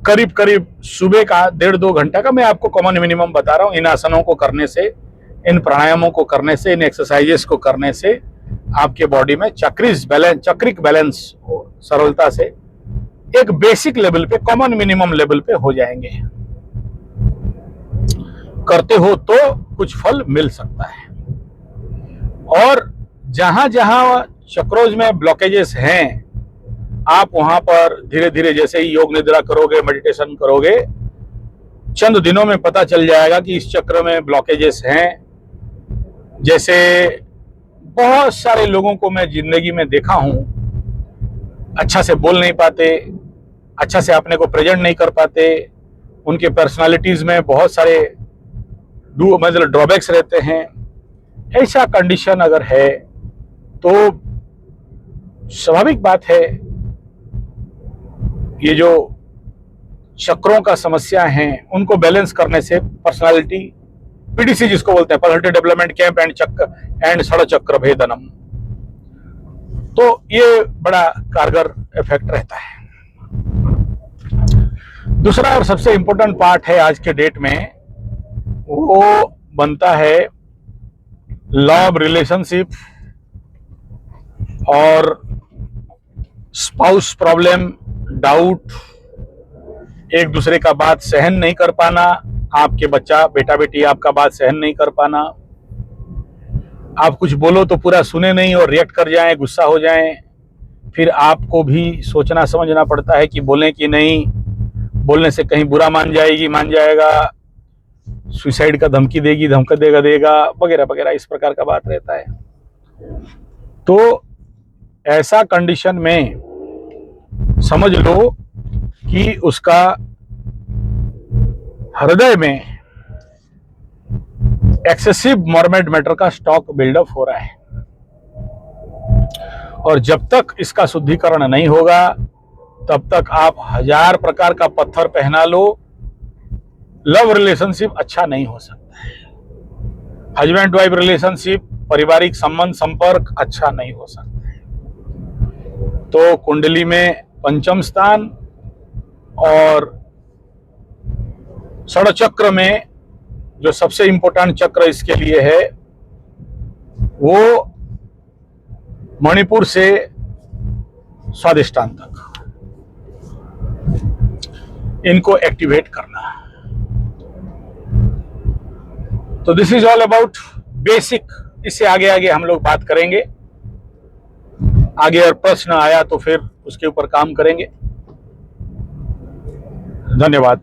Speaker 1: करीब करीब सुबह का 1.5-2 घंटा का मैं आपको कॉमन मिनिमम बता रहा हूं। इन आसनों को करने से, इन प्राणायामों को करने से, इन एक्सरसाइजेस को करने से आपके बॉडी में चक्रिक बैलेंस सरलता से एक बेसिक लेवल पे, कॉमन मिनिमम लेवल पे हो जाएंगे। करते हो तो कुछ फल मिल सकता है। और जहां जहां चक्रोज में ब्लॉकेजेस हैं, आप वहां पर धीरे धीरे जैसे ही योग निद्रा करोगे, मेडिटेशन करोगे, चंद दिनों में पता चल जाएगा कि इस चक्र में ब्लॉकेजेस हैं। जैसे बहुत सारे लोगों को मैं जिंदगी में देखा हूं, अच्छा से बोल नहीं पाते, अच्छा से अपने को प्रेजेंट नहीं कर पाते, उनके पर्सनालिटीज में बहुत सारे मतलब ड्रॉबैक्स रहते हैं। ऐसा कंडीशन अगर है तो स्वाभाविक बात है, ये जो चक्रों का समस्या हैं उनको बैलेंस करने से पर्सनालिटी, पीडीसी जिसको बोलते हैं, पर्सनालिटी डेवलपमेंट कैंप एंड षड़चक्र भेदनम, तो ये बड़ा कारगर इफेक्ट रहता है। दूसरा और सबसे इंपॉर्टेंट पार्ट है आज के डेट में, वो बनता है लव रिलेशनशिप और स्पाउस प्रॉब्लम, डाउट, एक दूसरे का बात सहन नहीं कर पाना, आपके बच्चा बेटा बेटी आपका बात सहन नहीं कर पाना, आप कुछ बोलो तो पूरा सुने नहीं और रिएक्ट कर जाएं, गुस्सा हो जाएं, फिर आपको भी सोचना समझना पड़ता है कि बोलें कि नहीं, बोलने से कहीं बुरा मान जाएगा, सुसाइड का धमकी देगी, धमकी देगा वगैरह वगैरह, इस प्रकार का बात रहता है। तो ऐसा कंडीशन में समझ लो कि उसका हृदय में एक्सेसिव मॉर्मेड मैटर का स्टॉक बिल्डअप हो रहा है, और जब तक इसका शुद्धिकरण नहीं होगा तब तक आप 1000 प्रकार का पत्थर पहना लो, लव रिलेशनशिप अच्छा नहीं हो सकता है। हस्बैंड वाइफ रिलेशनशिप, पारिवारिक संबंध संपर्क अच्छा नहीं हो सकता है। तो कुंडली में पंचम स्थान और षड़चक्र में जो सबसे इंपॉर्टेंट चक्र इसके लिए है वो मणिपुर से स्वादिष्टान तक, इनको एक्टिवेट करना। तो this is all about basic. इससे आगे आगे हम लोग बात करेंगे, आगे और प्रश्न आया तो फिर उसके ऊपर काम करेंगे। धन्यवाद।